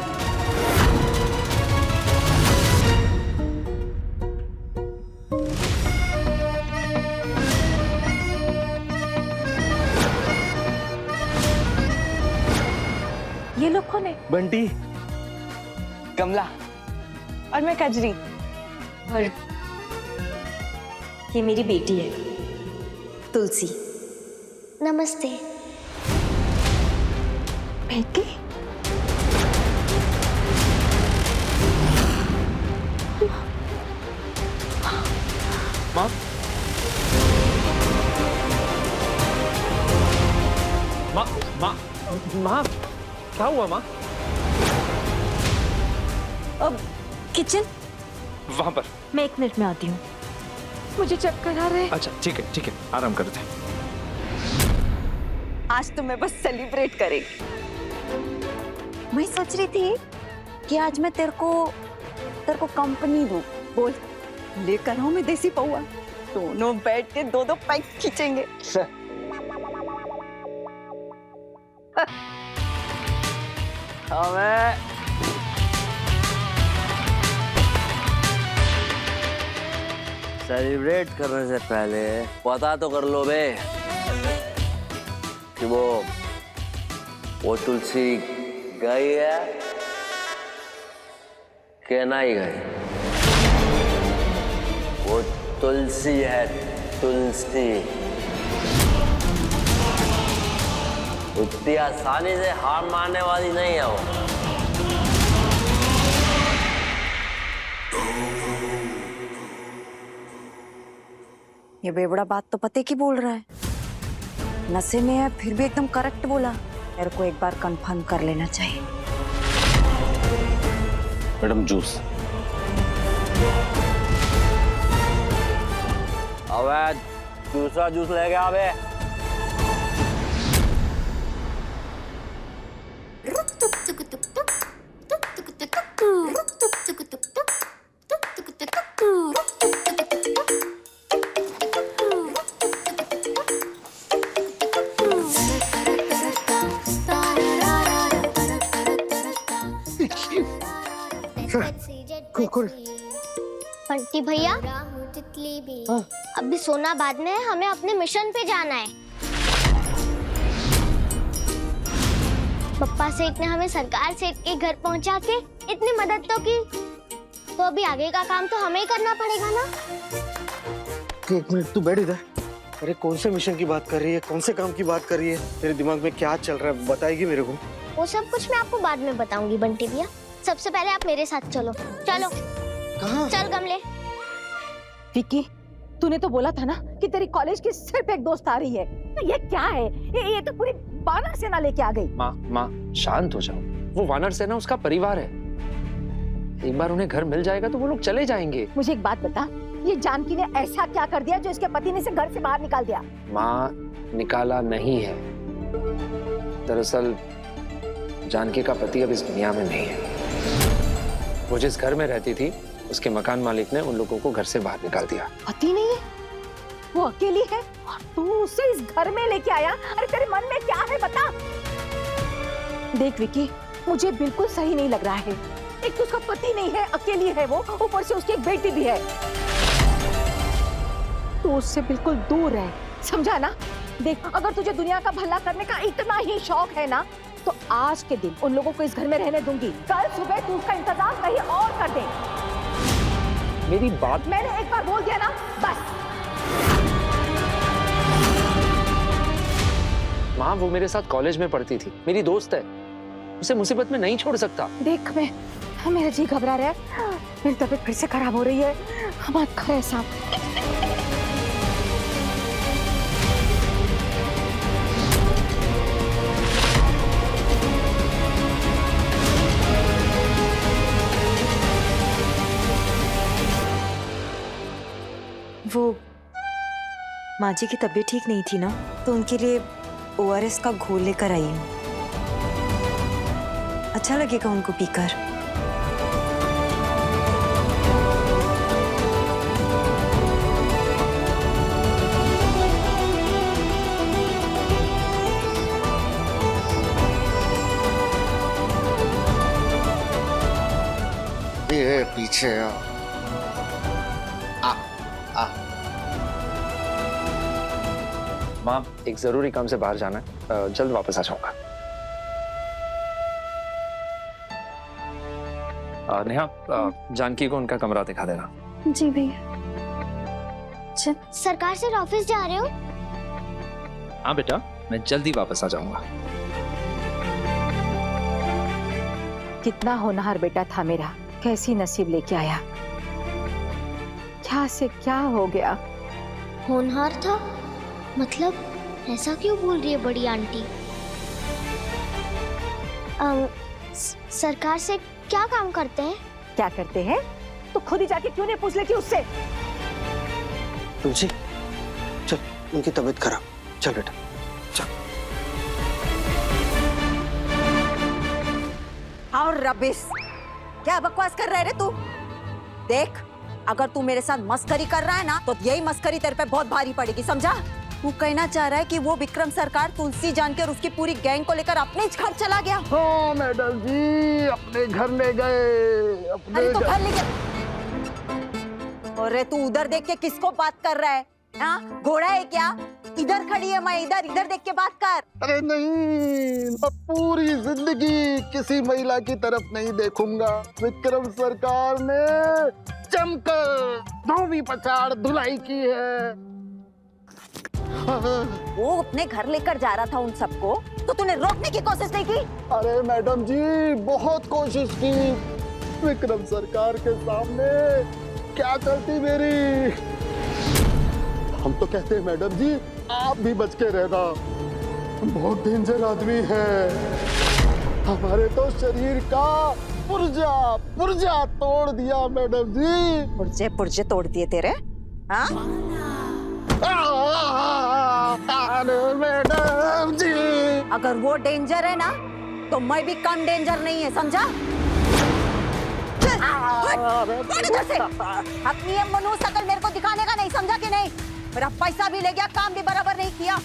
ये लोग कौन है? बंटी, कमला और मैं कजरी। और ये मेरी बेटी है तुलसी। नमस्ते। बेटी? माँ, माँ, माँ, माँ, क्या हुआ माँ? अब किचन, वहां पर। मैं 1 मिनट में आती हूँ। मुझे चक्कर आ रहे हैं। अच्छा ठीक है, आराम करते हैं। आज तो मैं बस सेलिब्रेट करेगी। मैं सोच रही थी कि आज मैं तेरे को कंपनी दूं। बोल, लेकर आऊं मैं देसी पौआ, दोनों बैठ के 2-2 पैक खींचेंगे। सेलिब्रेट करने से पहले पता तो कर लो बे कि वो तुलसी गई है कि नहीं गई। वो तुलसी है, तुलसी। इतनी आसानी से हार मारने वाली नहीं है वो। ये बेवड़ा बात तो पते की बोल रहा है, नशे में है फिर भी एकदम करेक्ट बोला। मेरे को एक बार कंफर्म कर लेना चाहिए। Madam juice. अब दूसरा जूस लेके आवे। बंटी भैया, अभी सोना बाद में, हमें अपने मिशन पे जाना है। पप्पा सेठ ने हमें सरकार सेठ के घर पहुंचा के इतनी मदद तो की, तो अभी आगे का काम तो हमें ही करना पड़ेगा ना। एक मिनट तू बैठ इधर। अरे कौन से मिशन की बात कर रही है, कौन से काम की बात कर रही है, तेरे दिमाग में क्या चल रहा है बताएगी मेरे को? वो सब कुछ मैं आपको बाद में बताऊंगी बंटी भैया। सबसे पहले आप मेरे साथ चलो। चलो। कहाँ? चल गमले। विक्की, तूने तो बोला था ना कि तेरी कॉलेज की सिर्फ एक दोस्त आ रही है। तो ये क्या है? ये तो पूरी वानर सेना लेके आ गई। माँ शांत हो जाओ। वो वानर सेना उसका परिवार है। एक बार उन्हें घर मिल जाएगा तो वो लोग चले जाएंगे। मुझे एक बात बता, ये जानकी ने ऐसा क्या कर दिया जो इसके पति ने इसे घर से बाहर निकाल दिया? माँ, निकाला नहीं है। दरअसल जानकी का पति अब इस दुनिया में नहीं है। वो जिस घर में रहती थी उसके मकान मालिक ने उन लोगों को घर से बाहर निकाल दिया। पति नहीं है, वो अकेली है और तू उसे इस घर में लेके आया। अरे तेरे मन में क्या है बता। देख विक्की, मुझे बिल्कुल सही नहीं लग रहा है। एक तो उसका पति नहीं है, अकेली है वो, ऊपर से उसकी एक बेटी भी है। तू उससे बिल्कुल दूर है, समझा ना? देख, अगर तुझे दुनिया का भला करने का इतना ही शौक है ना, तो आज के दिन उन लोगों को इस घर में रहने दूंगी। कल सुबह तू उसका इंतजाम कहीं और कर दे। मेरी बात, मैंने एक बार बोल दिया ना, बस। माँ वो मेरे साथ कॉलेज में पढ़ती थी, मेरी दोस्त है, उसे मुसीबत में नहीं छोड़ सकता। देख, मेरा जी घबरा रहा है, मेरी तबीयत फिर से खराब हो रही है। हमारा घर है साहब। वो माँ जी की तबीयत ठीक नहीं थी ना, तो उनके लिए ORS का घोल लेकर आई हूँ। अच्छा लगेगा उनको पीकर। ये पीछे आ। माँ एक जरूरी काम से बाहर जाना है, जल्द वापस आ जाऊंगा। नेहा, जानकी को उनका कमरा दिखा देना। जी भैया। सरकार से ऑफिस जा रहे हो? हाँ बेटा, मैं जल्दी वापस आ जाऊंगा। कितना होनहार बेटा था मेरा, कैसी नसीब लेके आया। क्या से क्या हो गया? होनहार था मतलब? ऐसा क्यों बोल रही है बड़ी आंटी? सरकार से क्या काम करते हैं? क्या करते हैं तो खुद ही जाके क्यों नहीं पूछ लेती उससे? तुलसी चल, उनकी तबीयत खराब, चल बेटा चल। और रबिश, क्या बकवास कर रहा है रे तू? देख, अगर तू मेरे साथ मस्करी कर रहा है ना, तो यही मस्करी तेरे पे बहुत भारी पड़ेगी, समझा? वो कहना चाह रहा है कि वो विक्रम सरकार तुलसी जानकर उसकी पूरी गैंग को लेकर अपने घर चला गया। हाँ मैडम जी, अपने घर ले गए। अरे तो घर ले गया? अरे तू उधर देख के किसको बात कर रहा है? हाँ, घोड़ा है क्या? इधर खड़ी है मैं, इधर देख के बात कर। अरे नहीं, मैं पूरी जिंदगी किसी महिला की तरफ नहीं देखूंगा। विक्रम सरकार ने जमकर धोबी पछाड़ धुलाई की है। वो अपने घर लेकर जा रहा था उन सबको, तो तूने रोकने की कोशिश नहीं की? अरे मैडम जी, बहुत कोशिश की। विक्रम सरकार के सामने क्या करती मेरी। हम तो कहते हैं मैडम जी, आप भी बच के रहना, बहुत डेंजर आदमी है। हमारे तो शरीर का पुर्जा तोड़ दिया मैडम जी। पुर्जे तोड़ दिए तेरे? हाँ? मैडम जी, अगर वो डेंजर है ना, तो मैं भी कम डेंजर नहीं है, समझा? इधर से। अपनी ये मनुष्य शकल मेरे को दिखाने का नहीं, समझा कि नहीं? मेरा पैसा भी ले गया, काम भी बराबर नहीं किया।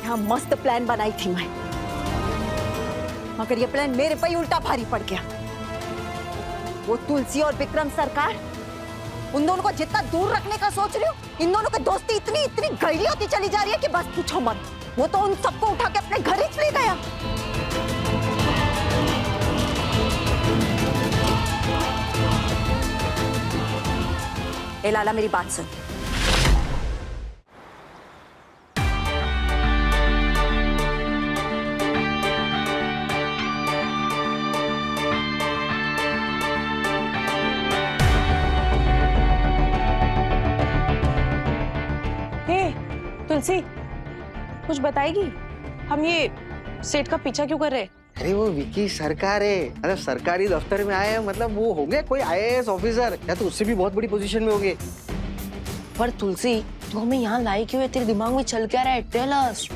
यहाँ मस्त प्लान बनाई थी मैं, मगर ये प्लान मेरे पे ही उल्टा भारी पड़ गया। वो तुलसी और विक्रम सरकार, उन दोनों को जितना दूर रखने का सोच रही हूँ, इन दोनों की दोस्ती इतनी गहरी होती चली जा रही है कि बस पूछो मत। वो तो उन सबको उठा के अपने घर ही ले गया। ए लाला, मेरी बात सुन। तुलसी कुछ बताएगी? हम ये सेठ का पीछा क्यों कर रहे हैं? अरे वो विकी सरकार है, अरे सरकारी दफ्तर में आए हैं, मतलब वो होंगे कोई आईएएस ऑफिसर या तो उससे भी बहुत बड़ी पोजीशन में होंगे। पर तुलसी तू हमें यहाँ लाई क्यों है? तेरे दिमाग में चल क्या रहा है? Tell us.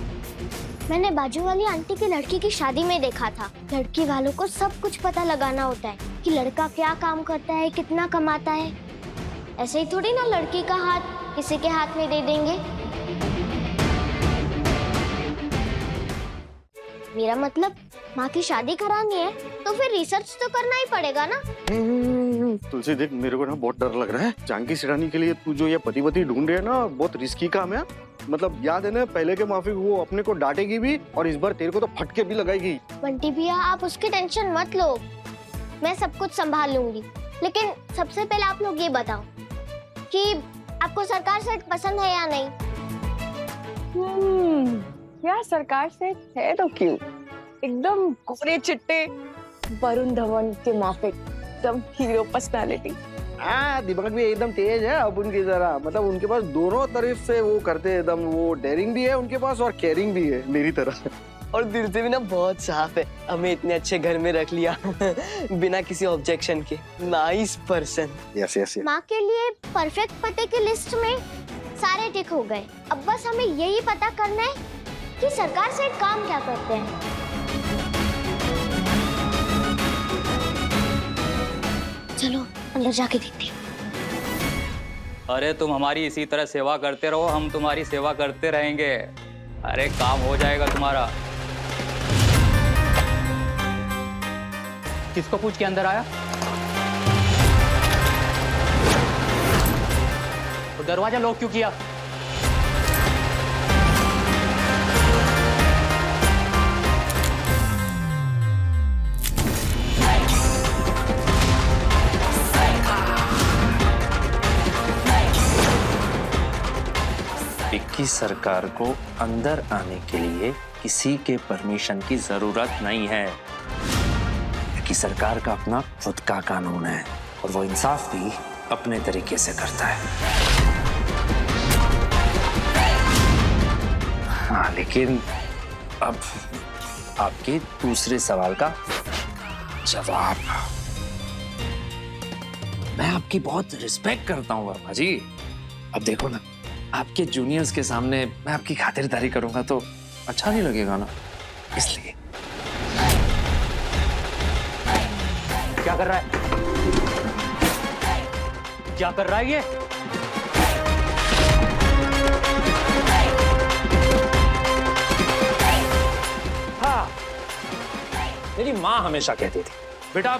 मैंने बाजू वाली आंटी की लड़की की शादी में देखा था, लड़की वालों को सब कुछ पता लगाना होता है कि लड़का क्या काम करता है, कितना कमाता है। ऐसे ही थोड़ी ना लड़की का हाथ किसी के हाथ में दे देंगे। मेरा मतलब माँ की शादी करानी है तो फिर रिसर्च तो करना ही पड़ेगा ना। तुलसी देख, मेरे को ना बहुत डर लग रहा है। जानकी सिरानी के लिए तू जो ये पति पति ढूंढ रही है ना, बहुत रिस्की काम है। मतलब याद है ना, पहले के माफिक वो अपने को डांटेगी भी और इस बार तेरे को तो फटके भी लगाएगी। बंटी भैया आप उसकी टेंशन मत लो, मैं सब कुछ संभाल लूंगी। लेकिन सबसे पहले आप लोग ये बताओ कि आपको सरकार सेठ पसंद है या नहीं? यार सरकार सेठ है तो क्यों, एकदम गोरे चिट्टे वरुण धवन के माफिक, एकदम हीरो पर्सनालिटी। हाँ, दिमाग भी एकदम तेज है अपन की तरह। मतलब उनके पास दोनों तरफ से वो करते हैं एकदम, वो डेयरिंग भी है उनके पास और केयरिंग भी है मेरी तरह। और दिल से भी ना बहुत साफ है, हमें इतने अच्छे घर में रख लिया बिना किसी ऑब्जेक्शन के। Nice person. Yes yes. माँ के लिए परफेक्ट पते की लिस्ट में सारे टिक हो गए। अब बस हमें यही पता करना है कि सरकार सेठ काम क्या करते हैं। चलो अंदर जाके देखते हैं। अरे तुम हमारी इसी तरह सेवा करते रहो, हम तुम्हारी सेवा करते रहेंगे। अरे काम हो जाएगा तुम्हारा। किसको पूछ के अंदर आया? तो दरवाजा लॉक क्यों किया? विक्की सरकार को अंदर आने के लिए किसी के परमिशन की जरूरत नहीं है। विक्की सरकार का अपना खुद का कानून है और वो इंसाफ भी अपने तरीके से करता है। हाँ, लेकिन अब आपके दूसरे सवाल का जवाब। मैं आपकी बहुत रिस्पेक्ट करता हूँ वर्मा जी। अब देखो ना, आपके जूनियर्स के सामने मैं आपकी खातिरदारी करूंगा तो अच्छा नहीं लगेगा ना, इसलिए। क्या कर रहा है? क्या कर रहा है ये? हाँ, मेरी माँ हमेशा कहती थी, बेटा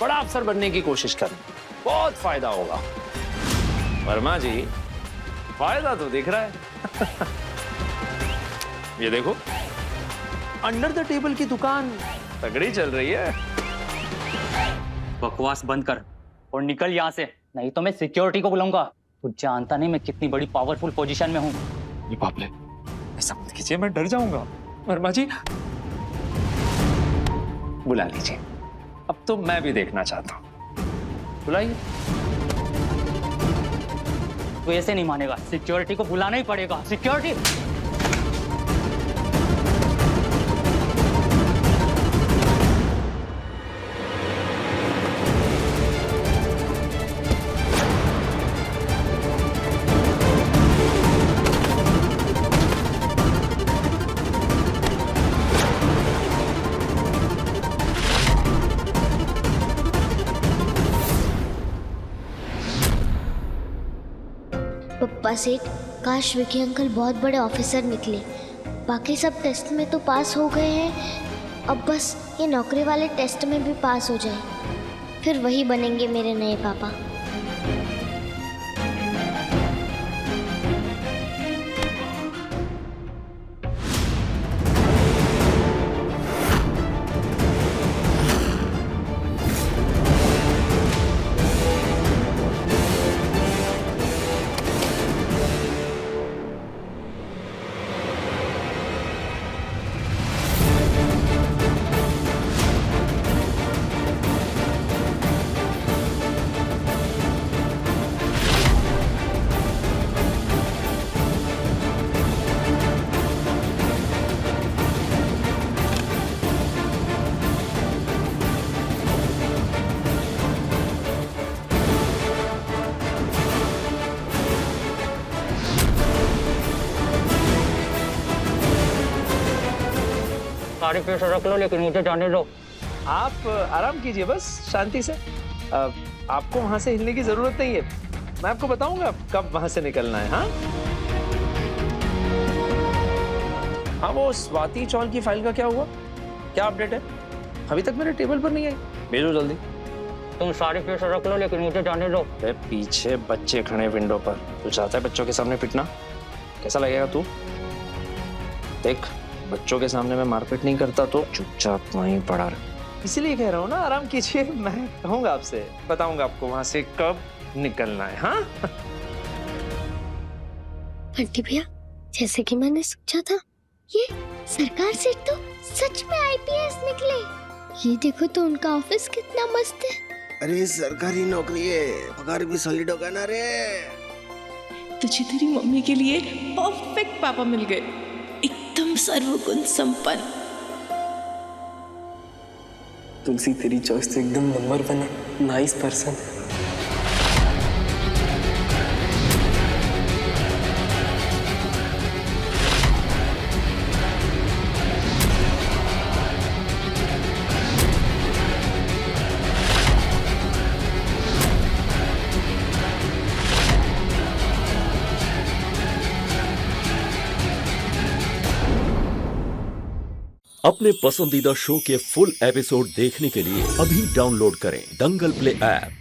बड़ा अफसर बनने की कोशिश करना, बहुत फायदा होगा। वर्मा जी, फायदा तो दिख रहा है। ये देखो, अंडर द टेबल की दुकान तगड़ी चल रही है। बकवास बंद कर और निकल यहाँ से, नहीं तो मैं सिक्योरिटी को बुलाऊंगा। तू जानता नहीं मैं कितनी बड़ी पावरफुल पोजीशन में हूँ। ये बाप ले, ऐसा मत कीजिए, मैं डर जाऊंगा। वर्मा जी बुला लीजिए, अब तो मैं भी देखना चाहता हूँ। बुलाइए। तू ऐसे नहीं मानेगा, सिक्योरिटी को बुलाना ही पड़ेगा। सिक्योरिटी। पप्पा सेठ, काश विकी अंकल बहुत बड़े ऑफिसर निकले। बाकी सब टेस्ट में तो पास हो गए हैं, अब बस ये नौकरी वाले टेस्ट में भी पास हो जाए, फिर वही बनेंगे मेरे नए पापा। सारी पैसे रख लो लेकिन मुझे जाने दो। आप आराम कीजिए बस शांति से। आपको वहां से हिलने की जरूरत नहीं है। मैं आपको बताऊंगा कब वहां से निकलना है। हाँ हाँ, वो स्वाति चौल की फाइल का क्या हुआ? क्या अपडेट है? अभी तक मेरे टेबल पर नहीं आई। भेजो जल्दी। तुम सारे पैसे रख लो लेकिन मुझे जाने दो। पीछे बच्चे खड़े विंडो पर, तू चाहता है बच्चों के सामने पिटना? कैसा लगेगा तू? देख, बच्चों के सामने मैं मारपीट नहीं करता, तो चुपचाप वहीं पड़ा रहे। इसीलिए कह रहा हूँ ना, आराम कीजिए। मैं कहूंगा आपसे, बताऊंगा आपको वहां से कब निकलना है। हाँ बंटी भैया, जैसे कि मैंने सोचा था, ये सरकार से तो सच में आईपीएस निकले। ये देखो तो उनका ऑफिस कितना मस्त है। अरे सरकारी नौकरी है, पगार भी सॉलिड होगा ना रे। तुझे तेरी मम्मी के लिए परफेक्ट पापा मिल गए, एकदम सर्वगुण संपन्न। तुलसी, तेरी चॉइस तो एकदम नंबर 1 है। Nice person. अपने पसंदीदा शो के फुल एपिसोड देखने के लिए अभी डाउनलोड करें दंगल प्ले ऐप।